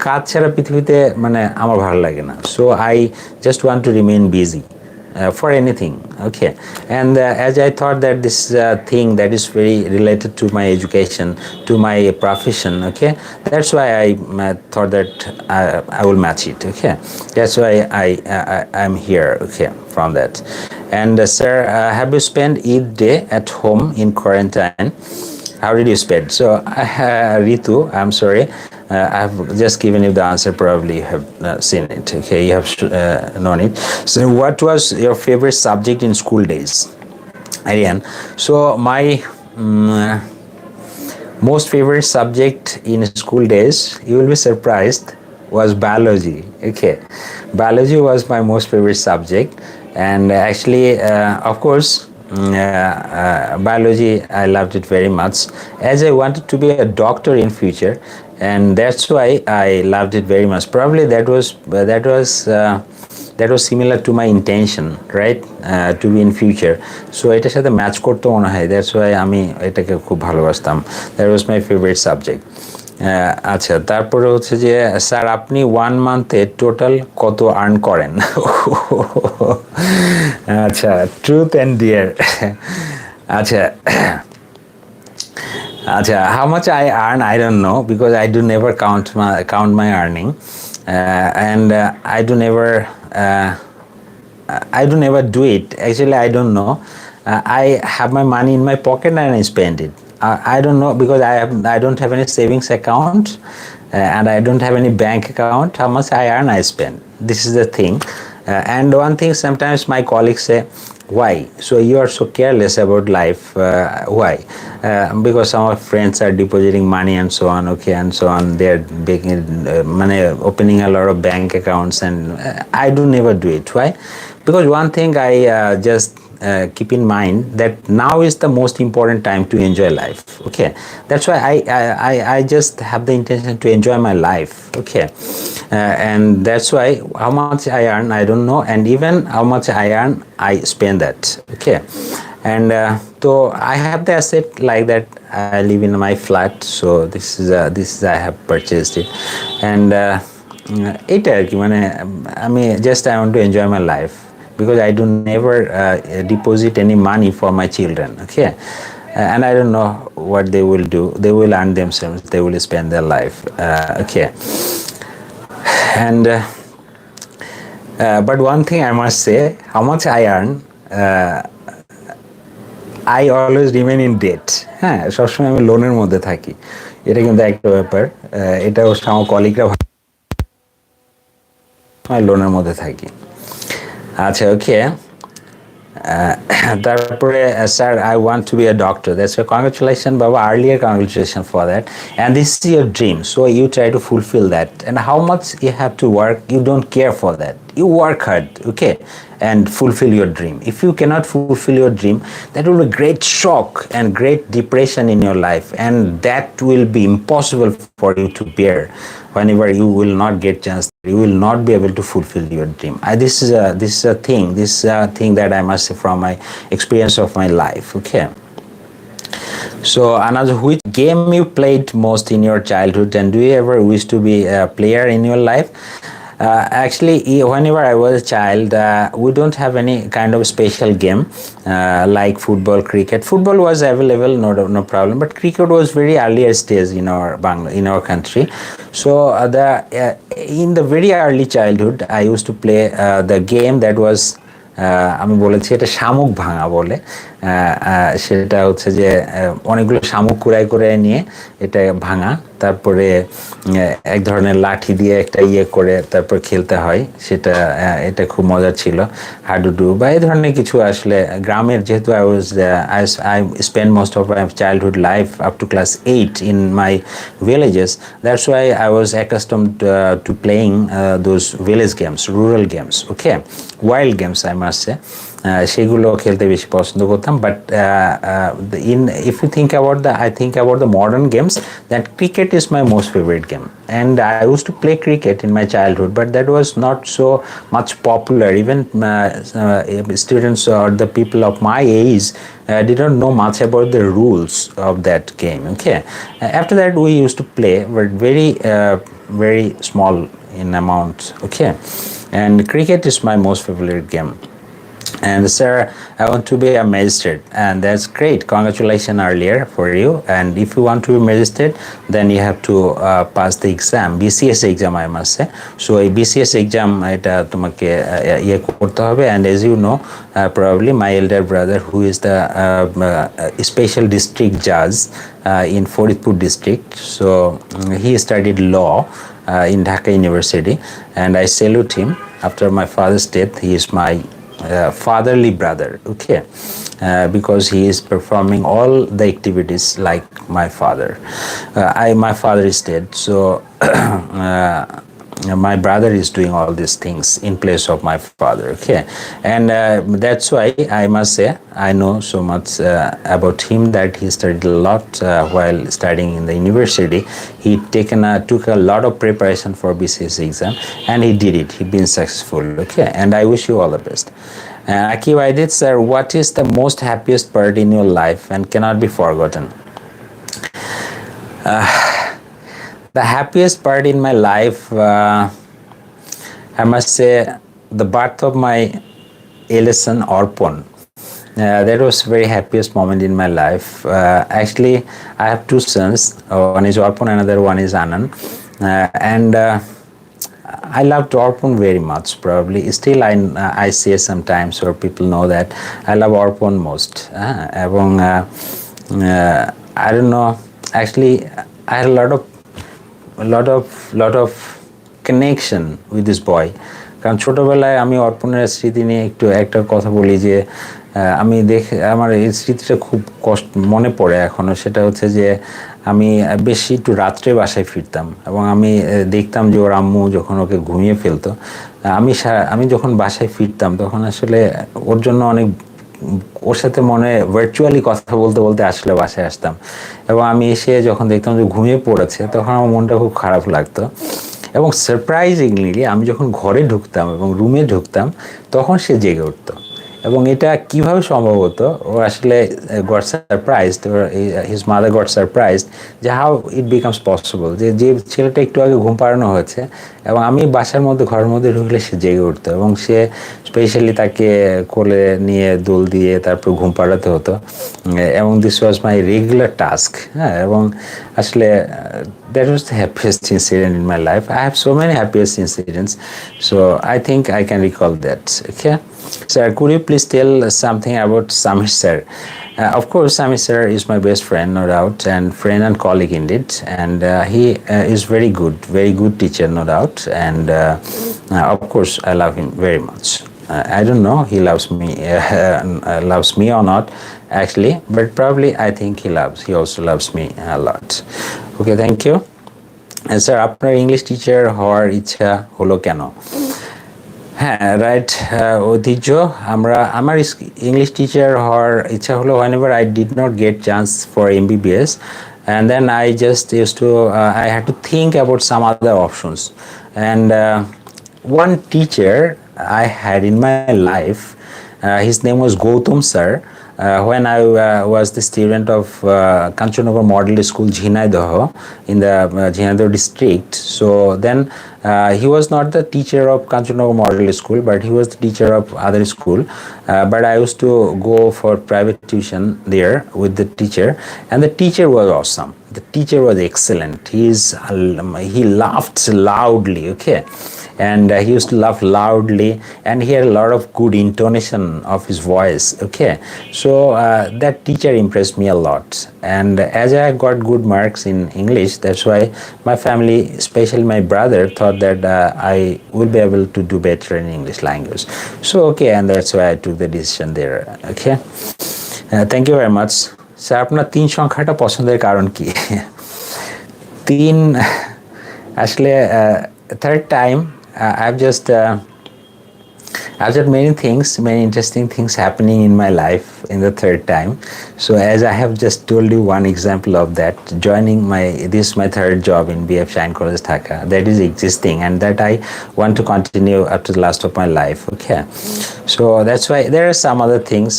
কাজ ছাড়া পৃথিবীতে মানে আমার ভালো লাগে না, so I just want to remain busy. for anything. Okay, and as I thought that this is a thing that is very related to my education, to my profession. Okay, that's why I thought that I will match it. Okay, that's why I'm here. Okay, from that. And sir, have you spent Eid day at home in quarantine? How did you spend? So, Ritu, I'm sorry, I've just given you the answer. Probably you have seen it. Okay, you have known it. So, what was your favorite subject in school days, Ariane? So, my most favorite subject in school days, you will be surprised, was biology. Okay, biology was my most favorite subject, and actually, of course, biology, I loved it very much, as I wanted to be a doctor in future, and that's why I loved it very much. Probably that was similar to my intention, right, to be in future. So এটার সাথে match করতে মনে হয়, that's why আমি এটাকে খুব ভালোবাসতাম. That was my favorite subject. আচ্ছা, তারপরে হচ্ছে যে স্যার আপনি 1 মান্থে টোটাল কত আর্ন করেন? আচ্ছা, ট্রুথ অ্যান্ড ডিয়ার। আচ্ছা, আচ্ছা, how much I earn, I don't know, because I do never count my earning, and I do never do it. Actually, I don't know. I have my money in my pocket and I spend it. I don't know, because I don't have any savings account, and I don't have any bank account. How much I earn, I spend. This is the thing. And one thing, sometimes my colleagues say, why? So you are so careless about life. Why? Because some of friends are depositing money and so on, okay, and so on. They're making money, opening a lot of bank accounts, and I do never do it. Why? Because one thing I just keep in mind, that now is the most important time to enjoy life. Okay, that's why I just have the intention to enjoy my life. Okay, and that's why how much I earn, I don't know, and even how much I earn, I spend that. Okay, and so I have the asset like that. I live in my flat, so this is I have purchased it, and এটা আর কি, মানে আমি just I want to enjoy my life, because I do never deposit any money for my children. Okay, and I don't know what they will do. They will earn themselves, they will spend their life. Okay, and but one thing I must say, how much I earn, I always remain in debt. হ্যাঁ, সবসময় আমি লোনের মধ্যে থাকি, এটা কিন্তু একটা ব্যাপার। এটা আমার কলিগরা লোনের মধ্যে থাকি। আচ্ছা, ওকে, তারপরে sir I want to be a doctor. That's why congratulations, Baba, earlier congratulations for that, and this is your dream, so you try to fulfill that. And how much you have to work, you don't care for that, you work hard, okay, and fulfill your dream. If you cannot fulfill your dream, that will be great shock and great depression in your life, and that will be impossible for you to bear. Whenever you will not get chance, you will not be able to fulfill your dream. This is a thing that I must say from my experience of my life. Okay, so another, which game you played most in your childhood, and do you ever wish to be a player in your life? Actually, whenever I was a child, we don't have any kind of special game like football, cricket. Football was available, no problem, but cricket was very earlier stage in our country. So in the very early childhood, I used to play the game that was, আমি বলেছি এটা শামুক ভাঙা বলে। সেটা হচ্ছে যে অনেকগুলো শামুক কুড়াই করে নিয়ে এটা ভাঙা, তারপরে এক ধরনের লাঠি দিয়ে একটা ইয়ে করে তারপর খেলতে হয়, সেটা এটা খুব মজার ছিল। হাডুডু বা এই ধরনের কিছু, আসলে গ্রামের, যেহেতু I spent most of my childhood life up to class 8 in my villages. That's why I was accustomed to playing those village games, rural games, okay, wild games, I must say. সেগুলো খেলতে বেশি পছন্দ করতাম, but if you think about the modern games, that cricket is my most favorite game, and I used to play cricket in my childhood, but that was not so much popular. Even students or the people of my age didn't know much about the rules of that game. Okay, after that we used to play, but very small in amount. Okay, and cricket is my most favorite game. And sir, I want to be a magistrate, and that's great. Congratulations earlier for you. And if you want to be magistrate, then you have to pass the exam, BCS exam, I must say. So a BCS exam এটা তোমাকে ইয়ে করতে হবে. And as you know, probably my elder brother, who is the special district judge in Faridpur district, so he studied law in Dhaka University, and I salute him. After my father's death, he is my fatherly brother, okay, because he is performing all the activities like my father. My father is dead, so my brother is doing all these things in place of my father, okay. And that's why I must say I know so much about him, that he studied a lot while studying in the university. He took a lot of preparation for BCS exam, and he did it. He been successful, okay. And I wish you all the best. Akib Aidit, sir, what is the most happiest part in your life and cannot be forgotten? The happiest part in my life, I must say, the birth of my eldest son Orpon. That was very happiest moment in my life. Actually, I have two sons. One is Orpon, another one is Anand. And I loved Orpon very much. Probably still I say sometimes, or people know that I love Orpon most. I don't know. Actually, I had a lot of connection with this boy. কারণ ছোটবেলায় আমি অর্পণের স্মৃতি নিয়ে একটা কথা বলি যে আমি আমার এই স্মৃতিটা খুব মনে পড়ে এখনো। সেটা হচ্ছে যে আমি বেশি একটু রাত্রে বাসায় ফিরতাম, এবং আমি দেখতাম যে ওর আম্মু যখন ওকে ঘুমিয়ে ফেলতো, আমি যখন বাসায় ফিরতাম তখন আসলে ওর জন্য অনেক, ওর সাথে ভার্চুয়ালি কথা বলতে বলতে আসলে বাসায় আসতাম, এবং আমি এসে যখন দেখতাম যে ঘুমিয়ে পড়েছে তখন আমার মনটা খুব খারাপ লাগতো। এবং সারপ্রাইজিংলি আমি যখন ঘরে ঢুকতাম এবং রুমে ঢুকতাম তখন সে জেগে উঠতো। এবং এটা কিভাবে সম্ভব হতো, ও আসলে goat surprised, his mother goat surprised যে হাউ ইট বিকামস পসিবল, যে ছেলেটা একটু আগে ঘুম পাড়ানো হয়েছে এবং আমি বাসার মধ্যে ঘরের মধ্যে ঢুকলে সে জেগে উঠতো, এবং সে স্পেশালি তাকে কোলে নিয়ে দোল দিয়ে তারপর ঘুম পাড়াতে হতো, এবং this was my regular task. হ্যাঁ, এবং আসলে that was the happiest incident in my life. I have so many happiest incidents, so I think I can recall that. Okay, sir, could you please tell something about Samir sir? Of course, Samir sir is my best friend, no doubt, and friend and colleague indeed, and he is very good teacher, no doubt, and of course I love him very much. I don't know he loves me or not actually, but probably I think he also loves me a lot. Okay, thank you. Sir, আপনার English teacher হওয়ার ইচ্ছা হলো কেন? হ্যাঁ, right ঐতিহ্য। আমার English teacher হওয়ার ইচ্ছা হলো whenever I did not get chance for MBBS, and then I just used to I had to think about some other options, and one teacher I had in my life, his name was Gautam sir. When I was the student of Kanchanjunga Model School, Jhinaidah, in the Jhinaidah district. So then he was not the teacher of Kanchanjunga Model School, but he was the teacher of other school. But I used to go for private tuition there with the teacher, and the teacher was awesome. The teacher was excellent. He laughed loudly, okay, and he used to laugh loudly, and he had a lot of good intonation of his voice, okay. So that teacher impressed me a lot, and as I got good marks in English, that's why my family, especially my brother, thought that I will be able to do better in English language. So okay, and that's why I took the decision there, okay. Thank you very much. Sir, আপনার 3 সংখ্যাটা পছন্দের কারণ কি? 3 আসলে third time I've got many interesting things happening in my life in the third time. So as I have just told you one example of that, joining my third job in BAF Shaheen College, Dhaka, that is existing, and that I want to continue up to the last of my life, okay. So that's why there are some other things,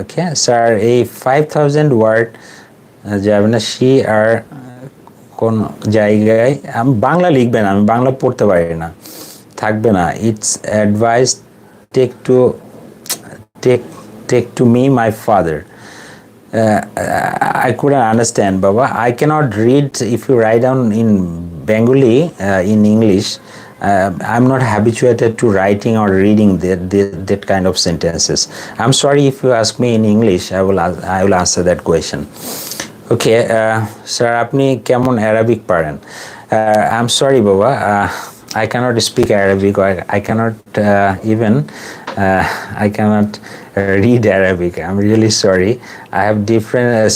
okay. Sir, a 5,000 word যাবে না, she are কোন জায়গায়, আমি বাংলা লিখবেন, আমি বাংলা পড়তে পারি না, থাকবে না। It's advice take to me my father. I couldn't understand, Baba. I cannot read if you write down in Bengali, in English. I'm not habituated to writing or reading that kind of sentences. I'm sorry if you ask me in English. I will answer that question. Okay, sir, আপনি কেমন Arabic পারেন? I'm sorry, Baba. I cannot speak Arabic. I cannot even I cannot read Arabic. I'm really sorry. I have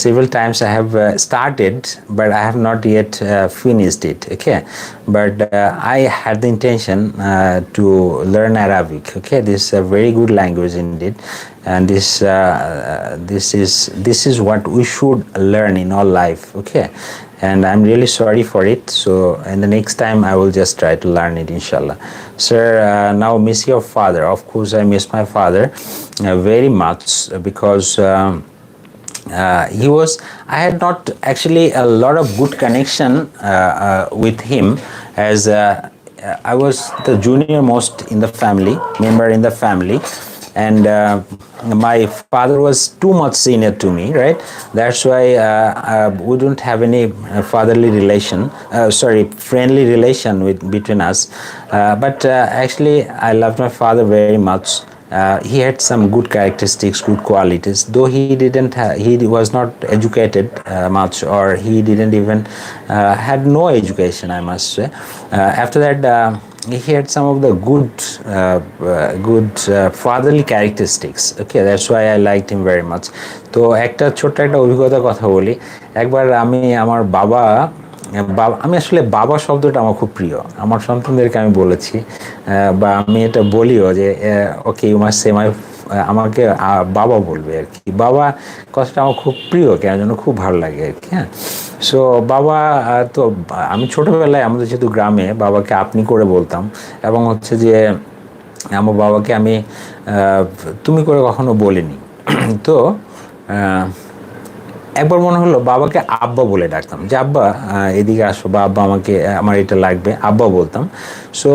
several times I have started, but I have not yet finished it. Okay, but I had the intention to learn Arabic. Okay, this is a very good language indeed, and this is what we should learn in our life. Okay. And I'm really sorry for it. So, in the next time, I will just try to learn it, inshallah. Sir, now miss your father. Of course, I miss my father very much because I had not actually a lot of good connection with him, as I was the junior most in the family, member in the family. And my father was too much senior to me, right? That's why we don't have any friendly relation between us. But actually, I loved my father very much. He had some good characteristics, good qualities. Though he was not educated much, or he didn't even had no education, I must say. After that, he had some of the good fatherly characteristics. Okay, that's why I liked him very much. তো ছোট্ট একটা অভিজ্ঞতার কথা বলি। একবার আমার বাবা আমি আসলে বাবা শব্দটা আমার খুব প্রিয়। আমার সন্তানদেরকে আমি বলেছি, বা আমি এটা বলিও যে ওকে ইউ মাস্ট সে মাই, আমাকে বাবা বলবে আর কি। বাবা কথাটা আমার খুব প্রিয়, কেন যেন খুব ভালো লাগে আর কি। হ্যাঁ, সো বাবা, তো আমি ছোটোবেলায় আমাদের যেহেতু গ্রামে বাবাকে আপনি করে বলতাম, এবং হচ্ছে যে আমার বাবাকে আমি তুমি করে কখনো বলিনি। তো একবার মনে হলো বাবাকে আব্বা বলে ডাকতাম, যে আব্বা এদিকে আসো, বা আব্বা আমার এটা লাগবে, আব্বা বলতাম। সো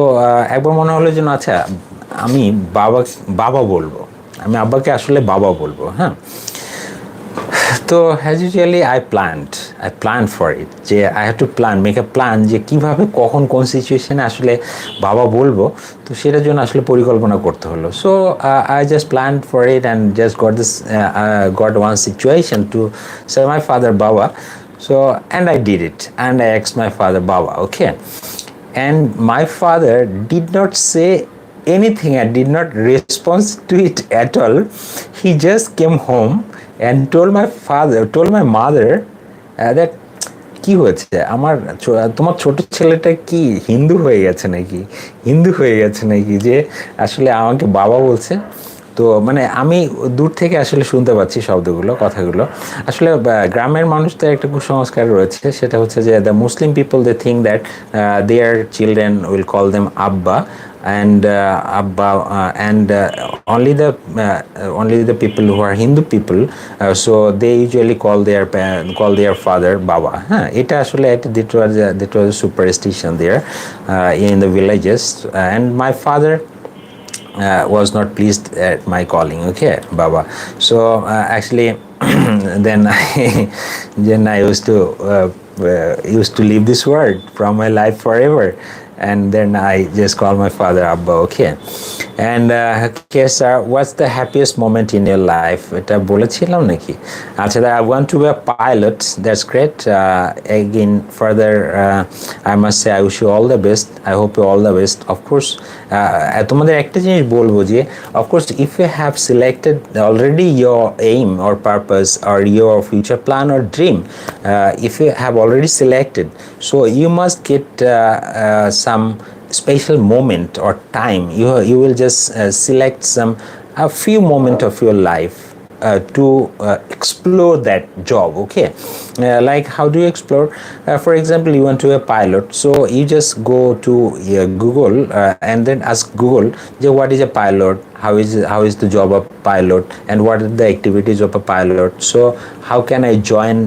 একবার মনে হলো যে আচ্ছা আমি বাবা বলবো, আমি আব্বাকে আসলে বাবা বলবো। হ্যাঁ, তো as usually I planned for it, যে I had to make a plan যে কিভাবে কখন কোন সিচুয়েশনে আসলে বাবা বলবো, তো সেটার জন্য আসলে পরিকল্পনা করতে হলো। So I just planned for it and just got one situation to say my father Baba. So, and I did it, and I asked my father Baba. Okay, and my father did not say anything and did not respond to it at all. He just came home and told my mother that কি হয়েছে, তোমার ছোট ছেলেটা কি হিন্দু হয়ে গেছে নাকি, যে আসলে আমাকে বাবা বলছে। তো মানে আমি দূর থেকে আসলে শুনতে পাচ্ছি কথাগুলো। আসলে গ্রামের মানুষদের একটা কুসংস্কার রয়েছে, সেটা হচ্ছে যে the Muslim people they think that their children will call them Abba, and Abba, and only the people who are Hindu people, so they usually call their father Baba. Eta ashole that was a superstition there in the villages, and my father was not pleased at my calling, okay, Baba. So actually then I used to leave this word from my life forever, and then I just call my father Abba. Okay, and okay sir, what's the happiest moment in your life? Eta bolechilam naki? Acha, I want to be a pilot. That's great. Again, further, I must say I wish you all the best. I hope you all the best. Of course, তোমাদের একটা জিনিস বলবো যে, of course, if you have selected already your aim or purpose or your future plan or dream, if you have already selected, so you must get some special moment or time. You will just select a few moments of your life to explore that job. Okay, like how do you explore? For example, you want to be a pilot, so you just go to Google and then ask Google, what is a pilot? how is the job of pilot, and what are the activities of a pilot. So how can I join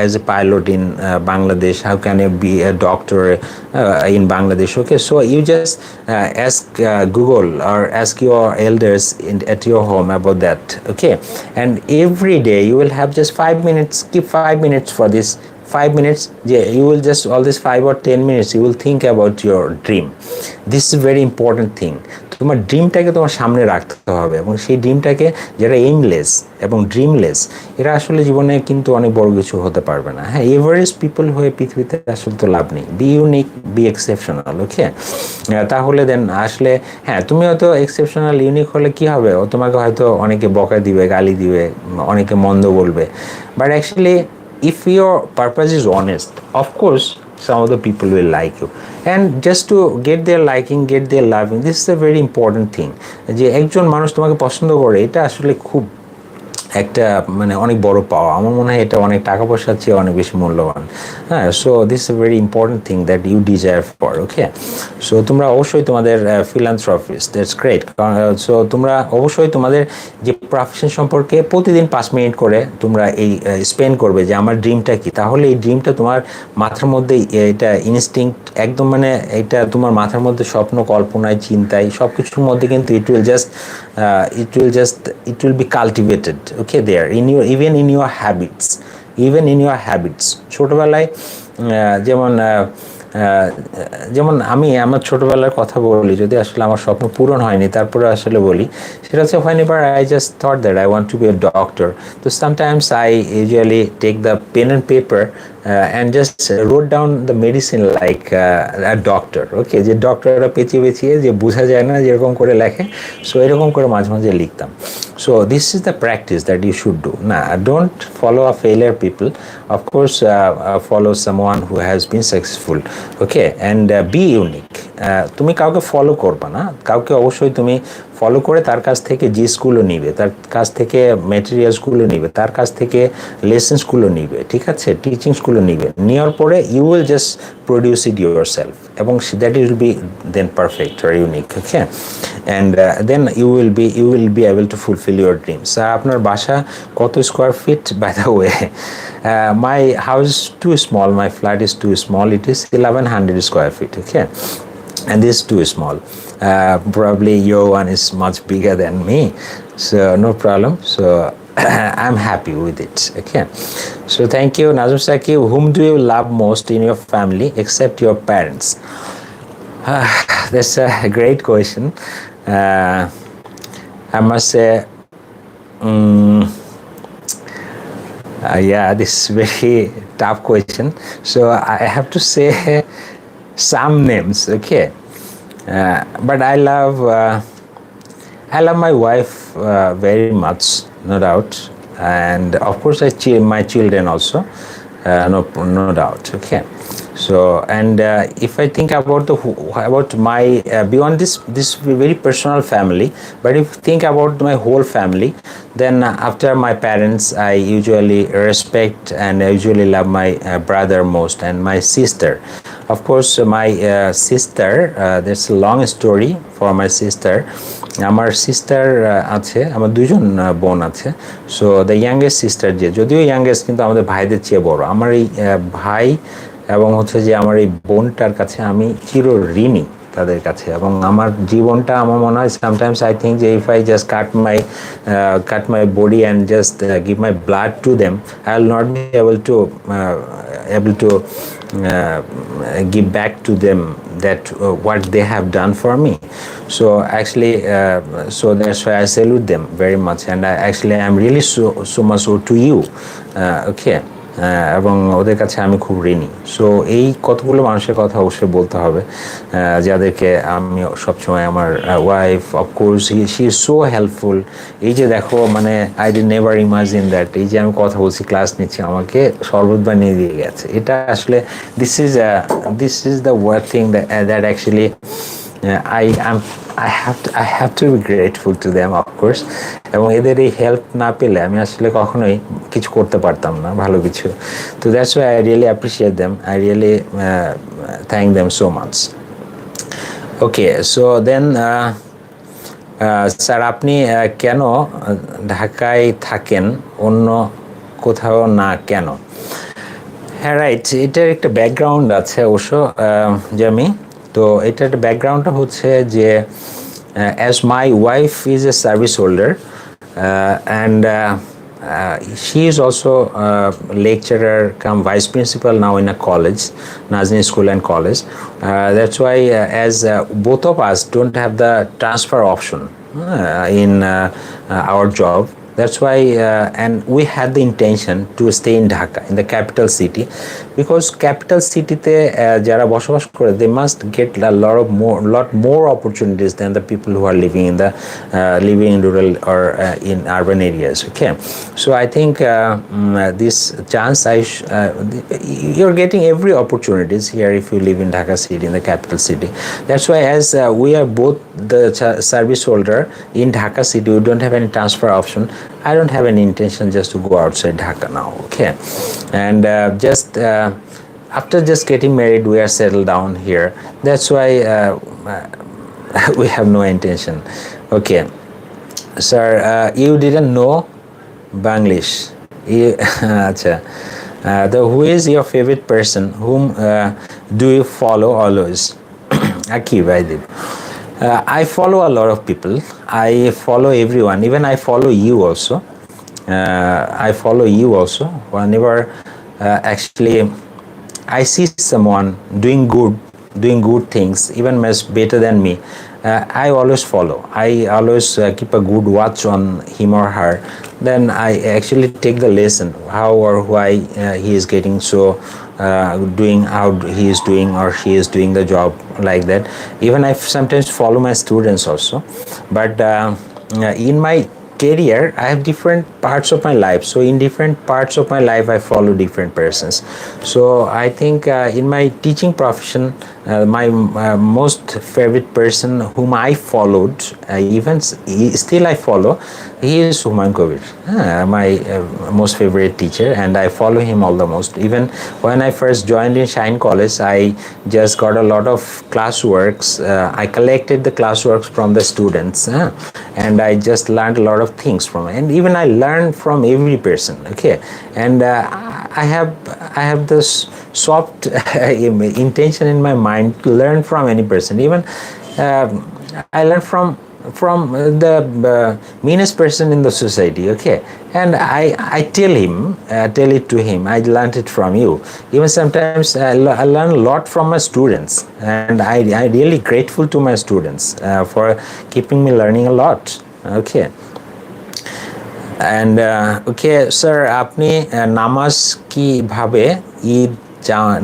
as a pilot in Bangladesh, how can I be a doctor in Bangladesh. Okay, so you just ask Google or ask your elders at your home about that. Okay, and every day you will have just 5 minutes, keep 5 minutes for this. 5 minutes, yeah, you will just all this 5 or 10 minutes you will think about your dream. This is very important thing. তোমার ড্রিমটাকে তোমার সামনে রাখতে হবে, এবং সেই ড্রিমটাকে যারা এইমলেস এবং ড্রিমলেস এরা আসলে জীবনে কিন্তু অনেক বড় কিছু হতে পারবে না। হ্যাঁ, এভারেজ পিপল হয়ে পৃথিবীতে আসলে তো লাভ নেই। Be unique, be exceptional. Okay, তাহলে দেন আসলে হ্যাঁ, তুমি হয়তো এক্সেপশনাল ইউনিক হলে কি হবে, ও তোমাকে হয়তো অনেকে বকা দিবে, গালি দিবে, অনেকে মন্দ বলবে, but actually if your purpose is honest, of course some of the people will like you, and just to get their liking, get their loving, this is a very important thing. যে একজন মানুষ তোমাকে পছন্দ করে, এটা আসলে খুব একটা মানে অনেক বড় পাওয়া। আমার মনে হয় এটা অনেক টাকা পয়সার চেয়ে অনেক বেশি মূল্যবান। হ্যাঁ, so this is a very important thing that you desire for. Okay, so তোমরা অবশ্যই তোমাদের ফিলান্থ্রপিস্ট, দ্যাটস গ্রেট। সো তোমরা অবশ্যই তোমাদের যে প্রফেশন সম্পর্কে প্রতিদিন 5 মিনিট করে তোমরা এই স্পেন্ড করবে যে আমার ড্রিমটা কি। তাহলে এই ড্রিমটা তোমার মাথার মধ্যে এটা ইনস্টিংক্ট একদম, মানে এটা তোমার মাথার মধ্যে স্বপ্ন, কল্পনায়, চিন্তায় সব কিছুর মধ্যে কিন্তু it will be cultivated. Okay, there in your, even in your habits ছোটবেলায় যেমন যেমন আমি আমার ছোটবেলার কথা বলি, যদি আসলে আমার স্বপ্ন পূরণ হয়নি তারপরে আসলে বলি, সেটা হচ্ছে whenever I just thought that I want to be a doctor, so sometimes I usually take the pen and paper and just wrote down the medicine like a doctor. Okay, যে ডক্টররা পেঁচিয়ে পেঁচিয়ে যে বোঝা যায় না যেরকম করে লেখে, সো এরকম করে মাঝে মাঝে লিখতাম। So this is the practice that you should do. Now, don't follow a failure people. Of course, follow someone who has been successful. Okay, and be unique. তুমি কাউকে ফলো করবা না, কাউকে অবশ্যই তুমি ফলো করে তার কাছ থেকে জিনিসগুলো নিবে, তার কাছ থেকে ম্যাটেরিয়ালসগুলো নিবে, তার কাছ থেকে লেসেন্সগুলো নিবে, ঠিক আছে, টিচিংসগুলো নিবে। নেওয়ার পরে you will just produce it yourself, এবং that will be then perfect or unique. Okay, and then you will be able to fulfill your dreams. আপনার বাসা কত square feet? By the way, my house is too small, my flat is too small, it is 1100 square feet. Okay, and this is too small. Probably your one is much bigger than me, so no problem. So I'm happy with it. Okay, so thank you. Nazim Saki, whom do you love most in your family except your parents? That's a great question. I must say, yeah, this is very tough question. So I have to say some names. Okay, but I love my wife very much, no doubt, and of course my children also, no doubt. Okay, so and if I think about my beyond this very personal family, but if you think about my whole family, then after my parents I usually respect and I usually love my brother most, and my sister. Of course, my sister, there's a long story for my sister. আমার sister আছে, আমার দুজন বোন আছে। So the youngest sister, যদিও youngest কিন্তু আমাদের ভাইদের চেয়ে বড়, আমার এই ভাই এবং হচ্ছে যে আমার এই বোনটার কাছে আমি চির ঋণী তাদের কাছে। এবং আমার জীবনটা আমার মনে হয় সামটাইমস আই থিঙ্ক যে if I just cut my body and just give my blood to them, I will not be able to give back to them that what they have done for me. So actually so that's why I salute them very much, and I'm really so much owed to you. Okay, এবং ওদের কাছে আমি খুব ঋণী। So এই কতগুলো মানুষের কথা অবশ্যই বলতে হবে যাদেরকে আমি সবসময়, আমার wife of course she is so helpful. এই যে দেখো, মানে I did never imagine that এই যে আমি কথা বলছি, ক্লাস নিচ্ছি, আমাকে শরবত বানিয়ে দিয়ে গেছে। এটা আসলে this is the word thing that actually I have to be grateful to them, of course. এবং এদের এই হেল্প না পেলে আমি আসলে কখনোই কিছু করতে পারতাম না ভালো কিছু। তো that's why I really appreciate them, I really thank them so much. Okay, so then sir আপনি কেন ঢাকায় থাকেন অন্য কোথাও না কেন? হ্যাঁ রাইট, এটার একটা ব্যাকগ্রাউন্ড আছে অবশ্য জামি। তো এটার ব্যাকগ্রাউন্ডটা হচ্ছে যে as my wife is a service holder and she is also a lecturer come vice principal now in a college, Nazin School and College. That's why as both of us don't have the transfer option in our job. That's why and we had the intention to stay in Dhaka, in the capital city, because capital city te jara বসবাস করে they must get a lot more opportunities than the people who are living in the living in rural or in urban areas. Okay, so I think this chance you're getting every opportunities here if you live in Dhaka city, in the capital city. That's why as we are both the service holder in Dhaka city, we don't have any transfer option. I don't have any intention just to go outside Dhaka now. Okay, and just after just getting married, we are settled down here. That's why we have no intention. Okay, sir, you didn't know Banglish. Acha. Who is your favorite person? Whom do you follow always? Akib, I did. I follow a lot of people. I follow everyone. Even I follow you also. I follow you also. Whenever actually I see someone doing good things, even much better than me, I always follow. I always keep a good watch on him or her. Then I actually take the lesson how or why he is getting so doing how he is doing or she is doing the job like that. Even I sometimes follow my students also, but in my career I have different parts of my life, so in different parts of my life I follow different persons. So I think in my teaching profession my most favorite person whom I followed, even still I follow, he is Humayun Kabir, my most favorite teacher, and I follow him all the most. Even when I first joined in Shaheen College, I just got a lot of classworks. I collected the classworks from the students, and I just learned a lot of things from it. And even I learned from every person. Okay, and I have this soft intention in my mind to learn from any person. Even I learn from the meanest person in the society. Okay, and I tell it to him, I learned it from you. Even sometimes I learn a lot from my students, and I really grateful to my students for keeping me learning a lot. Okay, and okay sir, আপনি নামাজ কিভাবে ঈদ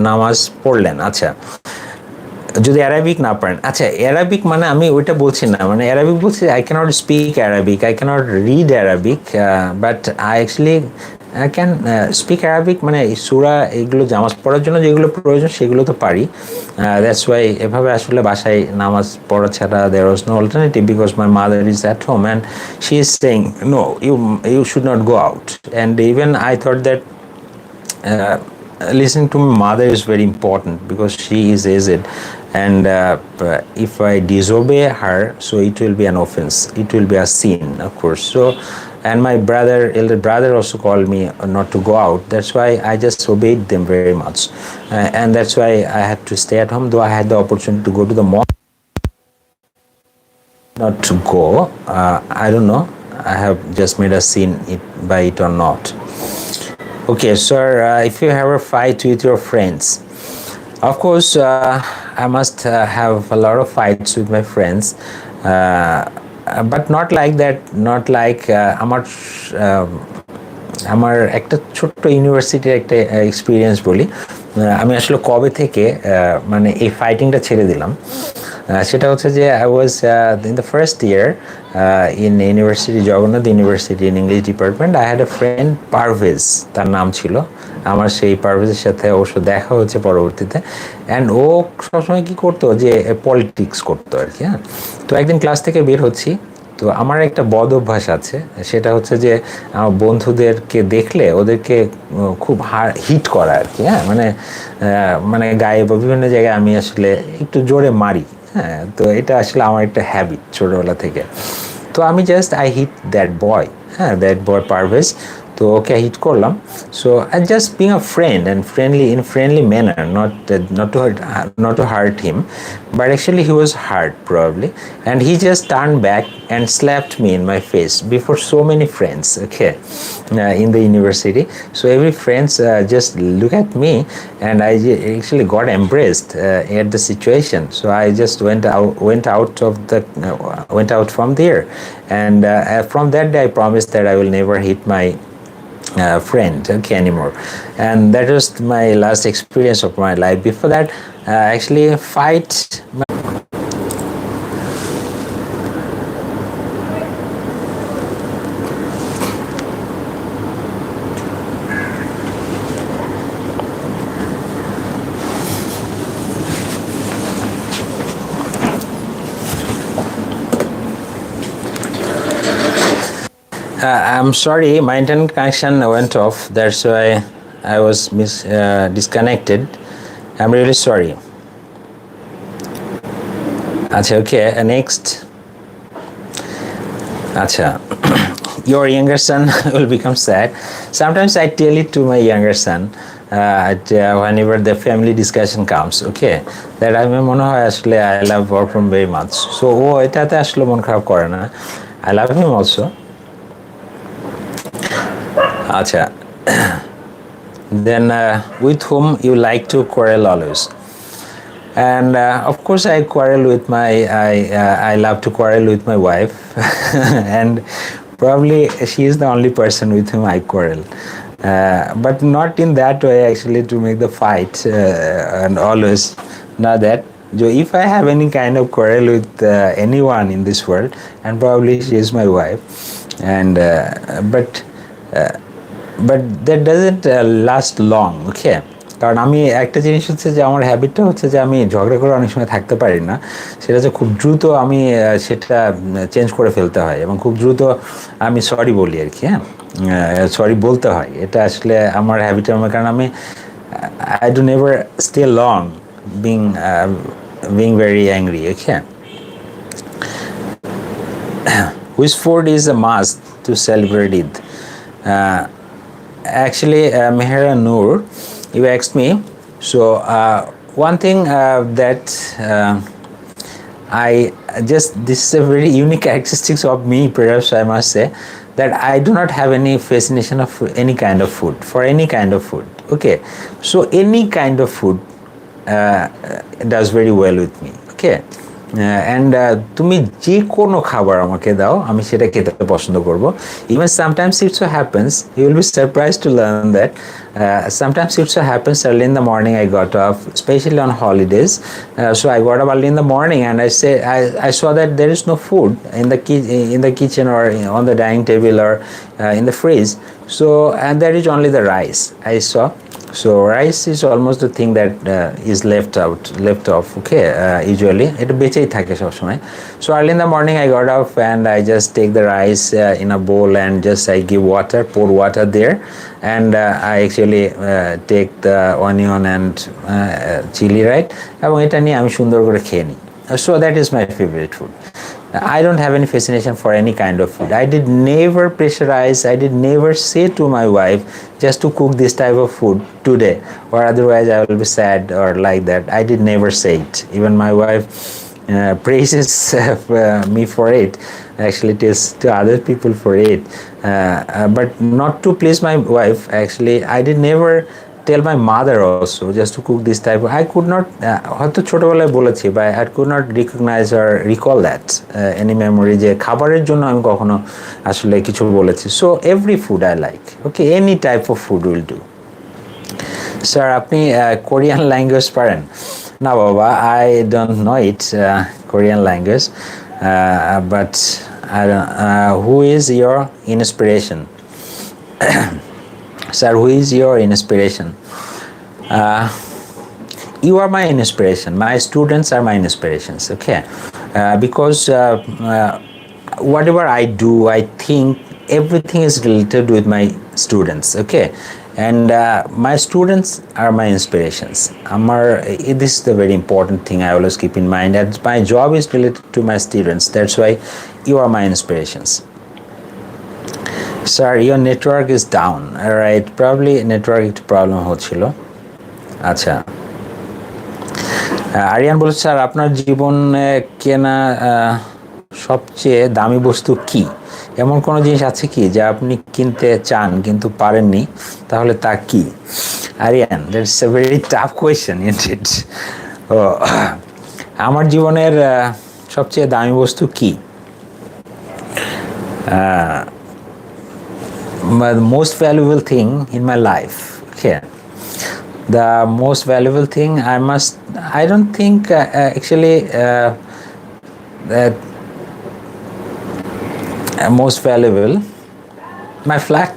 নামাজ পড়লেন? আচ্ছা, যদি Arabic না পারেন, আচ্ছা অ্যারাবিক মানে আমি ওইটা বলছি না, মানে অ্যারাবিক বলছি I can't speak Arabic, I can't read Arabic, but I actually I can speak Arabic, মানে সূরা এগুলো নামাজ পড়ার জন্য যেগুলো প্রয়োজন সেগুলো তো পারি। দ্যাটস ওয়াই এভাবে আসলে বাসায় নামাজ পড়া ছাড়া there was no alternative, because my mother is at home and she is saying no, you should not go out, and even I thought that listening to my mother is very important because she is aged, and if I disobey her, so it will be an offense, it will be a sin, of course. So, and my elder brother also called me not to go out. That's why I just obeyed them very much, and that's why I had to stay at home, though I had the opportunity to go to the mosque. Not to go, I don't know, I have just made a sin by it or not. Okay, sir, if you have a fight with your friends, of course, I must have a lot of fights with my friends, but not like that, not like আমার একটা ছোট্ট ইউনিভার্সিটির একটা experience বলি। আমি আসলে কবে থেকে মানে এই ফাইটিংটা ছেড়ে দিলাম, সেটা হচ্ছে যে I was in the first year in university, Jagannath university in English department. I had a friend Parvez, তার নাম ছিল। আমার সেই পারভেজের সাথে অবশ্য দেখা হচ্ছে পরবর্তীতে, অ্যান্ড ও সবসময় কী করতো যে পলিটিক্স করতো আর কি। হ্যাঁ, তো একদিন ক্লাস থেকে বের হচ্ছি, তো আমার একটা বদ অভ্যাস আছে, সেটা হচ্ছে যে আমার বন্ধুদেরকে দেখলে ওদেরকে খুব হিট করা আর কি। হ্যাঁ, মানে গায়ে বা বিভিন্ন জায়গায় আমি আসলে একটু জোরে মারি, হ্যাঁ, তো এটা আসলে আমার একটা হ্যাবিট ছোটবেলা থেকে। তো আমি just I hit that boy, হ্যাঁ, দ্যাট বয় পারভেজ। তো ওকে হিট করলাম। So I just being a friend and friendly in friendly manner, not to hurt him, but actually he was hurt probably, and he just turned back and slapped me in my face before so many friends, okay, in the university. So every friends just look at me, and I actually got embraced at the situation. So I just went out from there, and from that day I promised that I will never hit my friend, okay, anymore. And that was my last experience of my life. Before that, actually fight. I'm sorry, my internet connection went off. That's why I was disconnected. I'm really sorry. Acha, okay, next. Acha, your younger son will become sad. Sometimes I tell it to my younger son whenever the family discussion comes, okay, that I mone hoy asle I love Warfrom very much. So ও এটাতে আসলে মন খারাপ করে না. I love him also. Acha. Then with whom you like to quarrel always? And of course I quarrel with I love to quarrel with my wife. And probably she is the only person with whom I quarrel, but not in that way actually to make the fight, and always not that. So if I have any kind of quarrel with anyone in this world, and probably she is my wife, and but that doesn't last long, okay. কারণ আমি একটা জিনিস হচ্ছে যে আমার হ্যাবিটটা হচ্ছে যে আমি ঝগড়া করে অনেক সময় থাকতে পারি না, সেটা হচ্ছে খুব দ্রুত আমি সেটা চেঞ্জ করে ফেলতে হয় এবং খুব দ্রুত আমি সরি বলি আর কি, হ্যাঁ, সরি বলতে হয়। এটা আসলে আমার হ্যাবিটের মধ্যে, কারণ আমি I do never stay long being very angry, okay. Which food is a must to celebrate Eid? Actually, Mehra Noor, you asked me. So one thing that this is a very unique characteristics of me, perhaps I must say, that I do not have any fascination of any kind of food, for any kind of food, okay. So any kind of food does very well with me, okay. And তুমি যে কোনো খাবার আমাকে দাও আমি সেটা খেতে পছন্দ করব। Even sometimes it so happens, you will be surprised to learn that sometimes it so happens early in the morning I got up, especially on holidays. So I got up early in the morning and I saw that there is no food in the kitchen or on the dining table or in the fridge. So and there is only the rice I saw. So rice is almost the thing that is left off, okay, usually it becei thake sob shomoy. So early in the morning I got up and I just take the rice in a bowl and just I pour water there, and I actually take the onion and chili, right, এবং এটা নিয়ে আমি সুন্দর করে খেয়ে নিই। So that is my favorite food. I don't have any fascination for any kind of food. I did never pressurize, I did never say to my wife just to cook this type of food today, or otherwise I will be sad or like that. I did never say it. Even my wife praises me for it. Actually it is to other people for it, but not to please my wife. Actually I did never tell my mother also just to cook this type of, I could not হয়তো ছোটবেলায় বলেছি, but I could not recognize or recall that any memory যে খাবারের জন্য আমি কখনো আসলে কিছু বলেছি। So every food I like, okay, any type of food will do. Sir, আপনি কোরিয়ান ল্যাঙ্গুয়েজ পারেন? না বাবা, I don't know it, Korean language, but I don't, who is your inspiration? Sir, who is your inspiration? You are my inspiration. My students are my inspirations, okay? Because whatever I do, I think everything is related with my students, okay? and my students are my inspirations. This is the very important thing I always keep in mind, that my job is related to my students. That's why you are my inspirations. Sir, your network is down. All right, probably network একটু problem হচ্ছিল। আচ্ছা, আরিয়ান বলছে, sir আপনার জীবনে কেনা সবচেয়ে দামি বস্তু কি? এমন কোনো জিনিস আছে কি যা আপনি কিনতে চান কিন্তু পারেননি? তাহলে তা কি? Aryan, that's a very tough question, isn't it? ও, আমার জীবনের সবচেয়ে দামি বস্তু কি? The most valuable thing in my life. Okay. The most valuable thing I don't think actually that most valuable, my flat.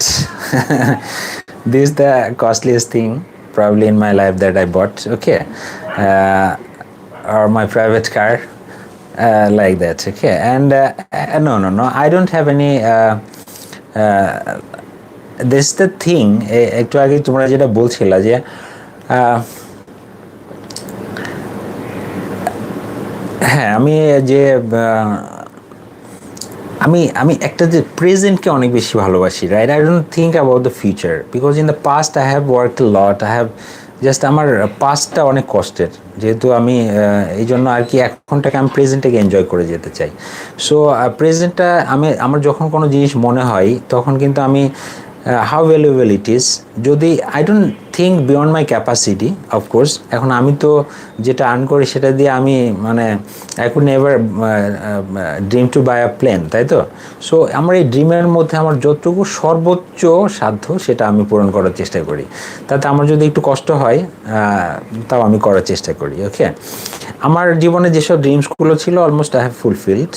This is the costliest thing probably in my life that I bought. Okay. Or my private car, like that. Okay. And no, I don't have any this is the thing. একটু আগে তোমরা যেটা বলছিলা যে হ্যাঁ, আমি একটা যে প্রেজেন্টকে অনেক বেশি ভালোবাসি, right? I don't think about the future, because in the past I have work lot. I have just, আমার পাস্টটা অনেক কষ্টের, যেহেতু আমি এই জন্য আর কি এখনটাকে আমি প্রেজেন্টটাকে এনজয় করে যেতে চাই। সো প্রেজেন্টটা আমার যখন কোনো জিনিস মনে হয় তখন কিন্তু আমি হাউ ভ্যালুয়েবল ইট ইজ, যদি I don't think beyond my capacity, of course. এখন আমি তো যেটা আর্ন করি সেটা দিয়ে আমি I could never dream to buy a plane, তাই তো? সো আমার এই ড্রিমের মধ্যে আমার যতটুকু সর্বোচ্চ সাধ্য সেটা আমি পূরণ করার চেষ্টা করি। তাতে আমার যদি একটু কষ্ট হয় তাও আমি করার চেষ্টা করি। ওকে, আমার জীবনে যেসব ড্রিমসগুলো ছিল অলমোস্ট আই হ্যাভ ফুলফিলড,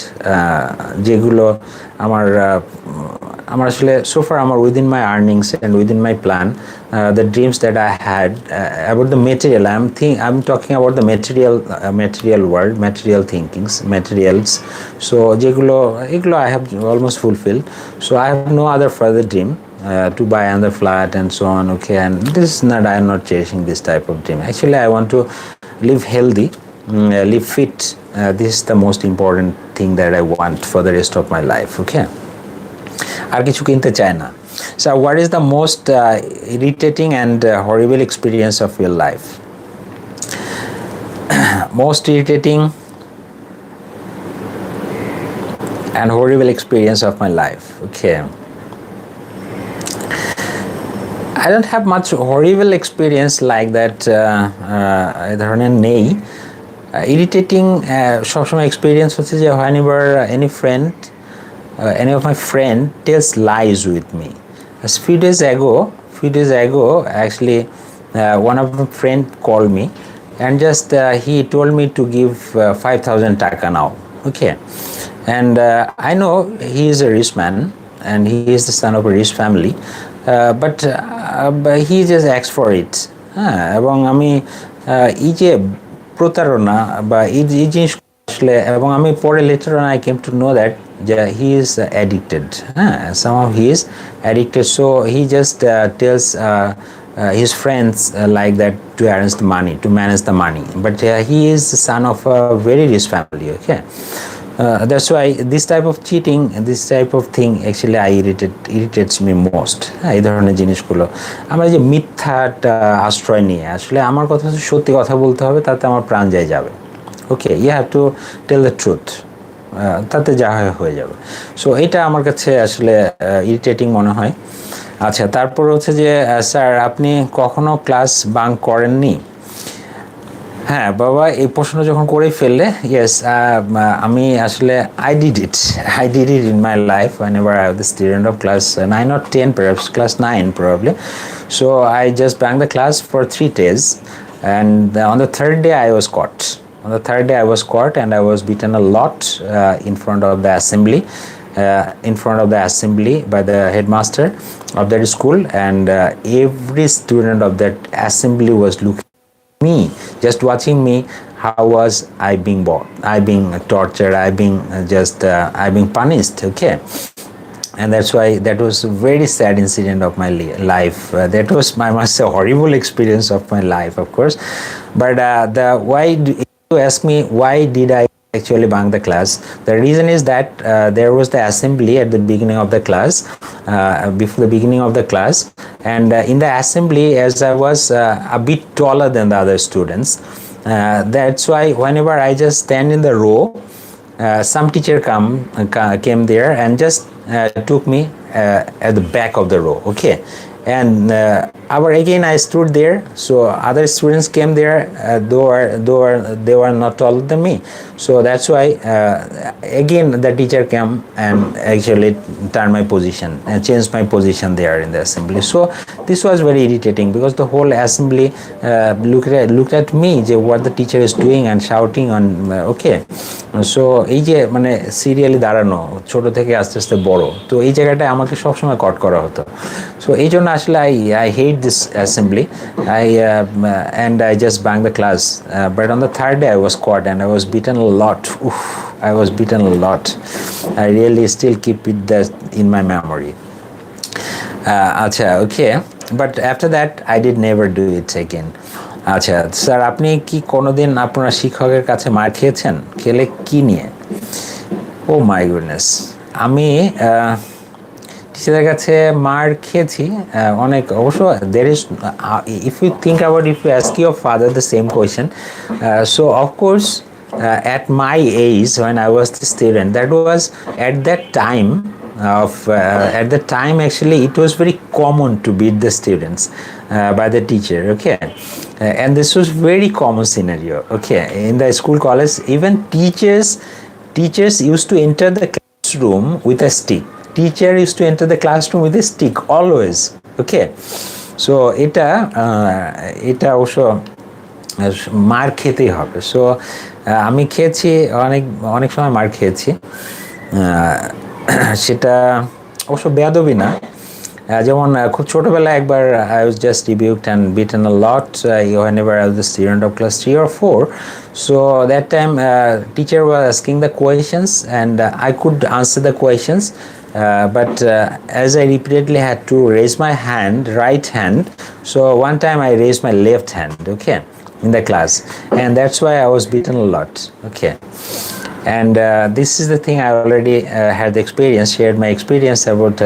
যেগুলো আমার আসলে সোফার আমার within my earnings and within my plan, the dreams that I had about the material. I'm talking about the material world, material thinkings, materials. So এগুলো I have almost fulfilled. So I have no other further dream to buy another flat and so on. Okay, and I am not cherishing this type of dream. Actually, I want to live healthy, live fit. This is the most important thing that I want for the rest of my life. Okay, আর কিছু কিনতে চাই না। So what is the most irritating and horrible experience of your life? Most irritating and horrible experience of my life. Okay, I don't have much horrible experience like that. এই ধরনের নেই। Irritating সবসময় experience হচ্ছে যে whenever any of my friend tells lies with me. A few days ago, actually, one of my friend called me and just he told me to give 5,000 taka now. Okay, and I know he is a rich man and he is the son of a rich family, but he just asked for it. এবং আমি এই যে প্রতারণা বা এই জিনিস আসলে, এবং আমি পরে later on I came to know that he is addicted. Somehow he is addicted, so he just tells his friends like that to arrange the money, to manage the money. But he is the son of a very rich family. Okay, that's why this type of cheating, this type of thing actually irritates me most. এই ধরনের জিনিসগুলো, আমরা যে মিথ্যাটা আশ্রয় নিয়ে, আসলে আমার কথা সত্যি কথা বলতে হবে, তাতে আমার প্রাণ যায় যাবে। Okay, you have to tell the truth, তাতে যা হয়ে যাবে। সো এটা আমার কাছে আসলে ইরিটেটিং মনে হয়। আচ্ছা, তারপর হচ্ছে যে স্যার আপনি কখনো ক্লাস বাঙ্ক করেননি? হ্যাঁ বাবা, এই প্রশ্ন যখন করে ফেললে, ইয়েস, আমি আসলে I did it in my life whenever I was the student of class 9 or 10, perhaps class 9 probably. So I just banked the class for 3 days, and on the third day I was caught. And I was beaten a lot in front of the assembly by the headmaster of that school, and every student of that assembly was looking at me, just watching me. How was I being tortured? I being punished. Okay, and that's why that was a very sad incident of my life. That was, I must say, horrible experience of my life, of course. But if you ask me why did I actually bunk the class, the reason is that there was the assembly at the beginning of the class, before the beginning of the class, and in the assembly, as I was a bit taller than the other students, that's why whenever I just stand in the row, some teacher came there and just took me at the back of the row, okay, and again I stood there, so other students came there, they were not taller than me, so that's why again the teacher came and actually turned my position and changed my position there in the assembly. So this was very irritating because the whole assembly looked at me, what the teacher is doing and shouting on, okay. So এই যে মানে serially দাঁড়ানো ছোট থেকে আস্তে আস্তে বড়, তো এই জায়গাটায় আমাকে সবসময় কট করা হতো। সো এই জন্য আসলে I hate this assembly. And I just banged the class. But on the third day I was caught and I was beaten a lot. Oof, I was beaten a lot. I really still keep it that in my memory. Okay. But after that I did never do it again. আচ্ছা sir, আপনি কি কোনোদিন আপনার শিক্ষকের কাছে মার খেয়েছেন? খেলে কি নিয়ে? ও মাই গুডনেস, আমি টিচারের কাছে মার খেয়েছি অনেক অবশ্য। There is, if you think about, if you ask your father the same question, so of course at my age when I was the student, that was at that time at the time actually it was very common to beat the students by the teacher, okay. And this was very common scenario, okay, in the school college. Even teachers used to enter the classroom with a stick. Teacher used to enter the classroom with a stick always, okay. So এটা অবশ্য মার খেতেই হবে। So আমি খেয়েছি অনেক সময় মার খেয়েছি, সেটা অবশ্য বেয়াদবি না। যেমন খুব ছোটবেলায় একবার I was just rebuked and beaten a lot whenever I was the student of class 3 or 4. So that time teacher was asking the questions and I could answer the questions, but as I repeatedly had to raise my right hand, so one time I raised my left hand, okay, in the class, and that's why I was beaten a lot, okay. And this is the thing I already had the experience, shared my experience about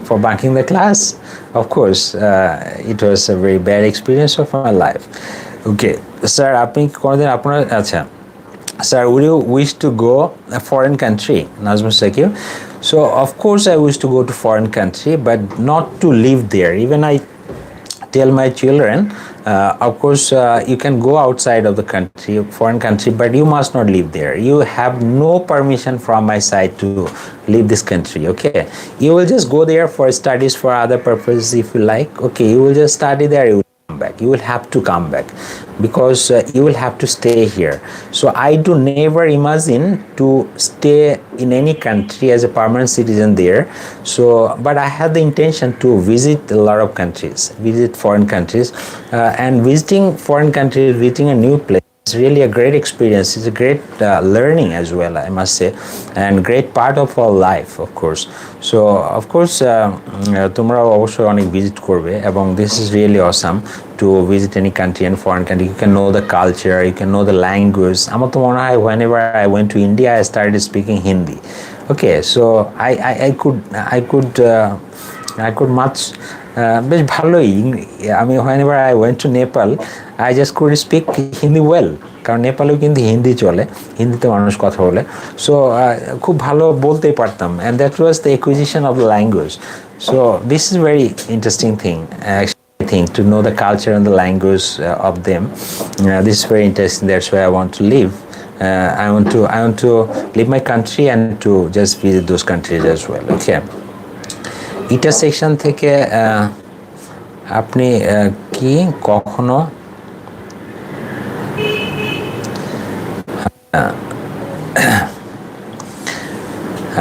for bunking the class. Of course, it was a very bad experience of my life. Okay, sir, আপনি কোনোদিন আপনার, আচ্ছা sir, would you wish to go a foreign country? Nazmul Sakir. So of course I wish to go to foreign country, but not to live there. Even I tell my children, of course you can go outside of the country, foreign country, but you must not live there. You have no permission from my side to leave this country, okay. You will just go there for studies, for other purposes if you like, okay. You will just study there, you will come back, you will have to come back because you will have to stay here. So I do never imagine to stay in any country as a permanent citizen there. So but I have the intention to visit a lot of countries, visit foreign countries, and visiting foreign countries, visiting a new place, it's really a great experience. It's a great learning as well, I must say, and great part of our life, of course. So of course তোমরা অবশ্যই অনেক visit করবে, এবং this is really awesome to visit any country and foreign country. You can know the culture, you can know the language. আমার তো মনে হয় whenever I went to India I started speaking Hindi, okay. So I could much বেশ ভালোই আমি whenever I went to Nepal I just could speak Hindi well, কারণ নেপালেও কিন্তু হিন্দি চলে, হিন্দিতে মানুষ কথা বলে। সো খুব ভালো বলতেই পারতাম, and that was the acquisition of the language. So this is very interesting thing actually, I think, to know the culture and the language of them. This is very interesting, that's why I want to live. I want to leave my country and to just visit those countries as well, okay. Eta section থেকে আপনি কি কখনো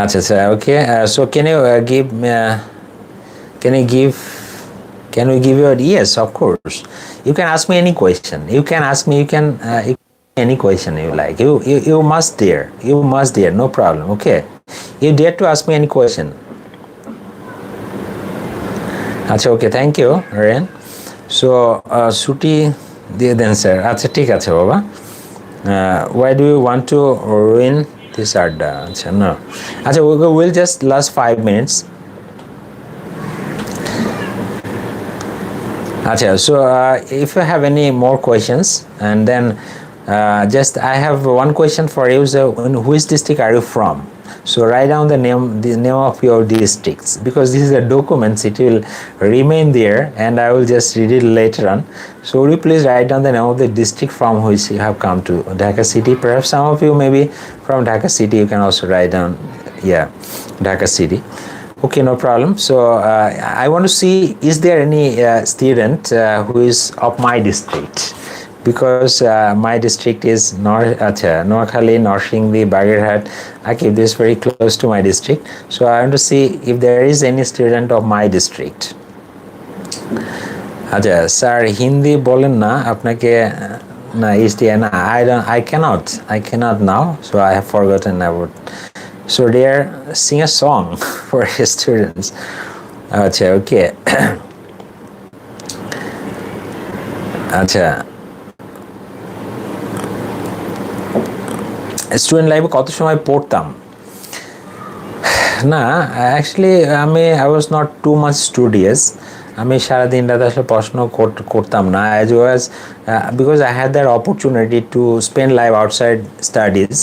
আচ্ছা sir, okay. So can we give you a yes, of course. You can ask me any question. You can any question you like. You must dare, no problem, okay. You dare to ask me any question, আচ্ছা okay thank you রেন so ছুটি দিয়ে দেন sir আচ্ছা ঠিক আছে বাবা why do you want to ruin this Adda আচ্ছা no আচ্ছা we'll just last 5 minutes acha so if you have any more questions and then just I have one question for you so in which district are you from so write down the name of your districts because this is a document it will remain there and I will just read it later on so will you please write down the name of the district from which you have come to Dhaka city perhaps some of you may be from Dhaka city you can also write down yeah Dhaka city okay no problem so I want to see is there any student who is of my district because my district is Noakhali, Norsingdi, Bagirhat. I keep this very close to my district. So I want to see if there is any student of my district. আচ্ছা sir Hindi বলেন না আপনাকে না না I cannot now so I have forgotten about so dear sing a song for students আচ্ছা okay আচ্ছা student লাইফে কত সময় পড়তাম না actually I was not too much studious আমি সারাদিন রাত আসলে পড়াশোনা করতাম না as well as because I had that opportunity to spend life outside studies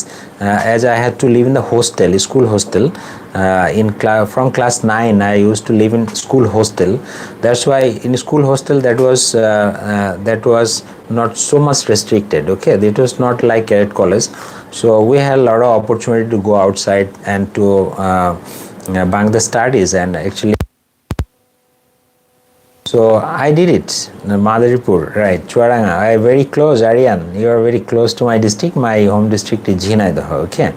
as I had to live in the school hostel from class 9 I used to live in school hostel that's why in school hostel that was not so much restricted okay it was not like at college so we had a lot of opportunity to go outside and to bunk the studies and actually so I did it Madaripur right Chuaranga I very close Aryan you are very close to my district my home district is Jhinaidah okay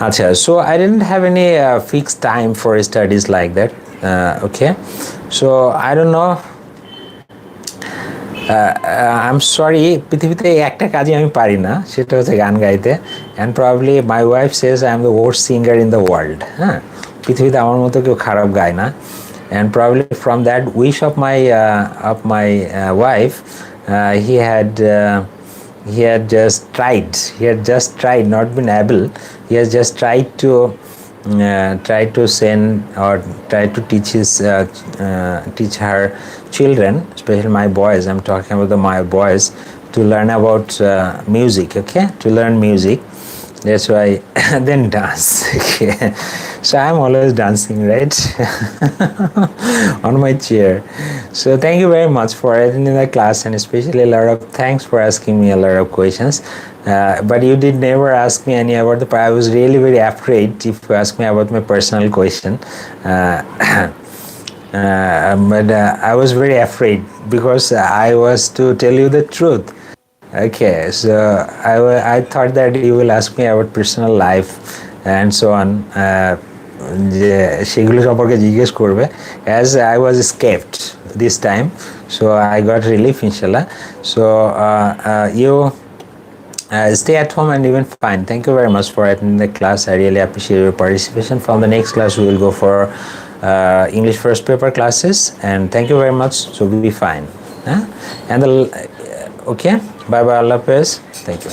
Acha, so I didn't have any fixed time for studies like that okay so I don't know I'm sorry পৃথিবীতে একটা কাজই আমি পারি না সেটা হচ্ছে গান গাইতে and probably my wife says I am the worst singer in the world হ্যাঁ পৃথিবীতে আমার মতো কেউ খারাপ গায় না and probably from that wish of my wife he had just tried not been able he has just tried to send or try to teach her children especially my boys I'm talking about my boys to learn about music okay to learn music that's why then dance okay so I'm always dancing right on my chair so thank you very much for attending the class and especially a lot of thanks for asking me a lot of questions but you did never ask me any about I was really very afraid if you ask me about my personal question but I was very afraid because I was to tell you the truth okay so I thought that you will ask me about personal life and so on যে সেগুলো সম্পর্কে জিজ্ঞেস করবে as I was escaped this time so I got relief inshallah so you stay at home and even fine thank you very much for attending the class I really appreciate your participation from the next class we will go for English first paper classes and thank you very much so we'll be fine and okay bye bye Allah Hafiz thank you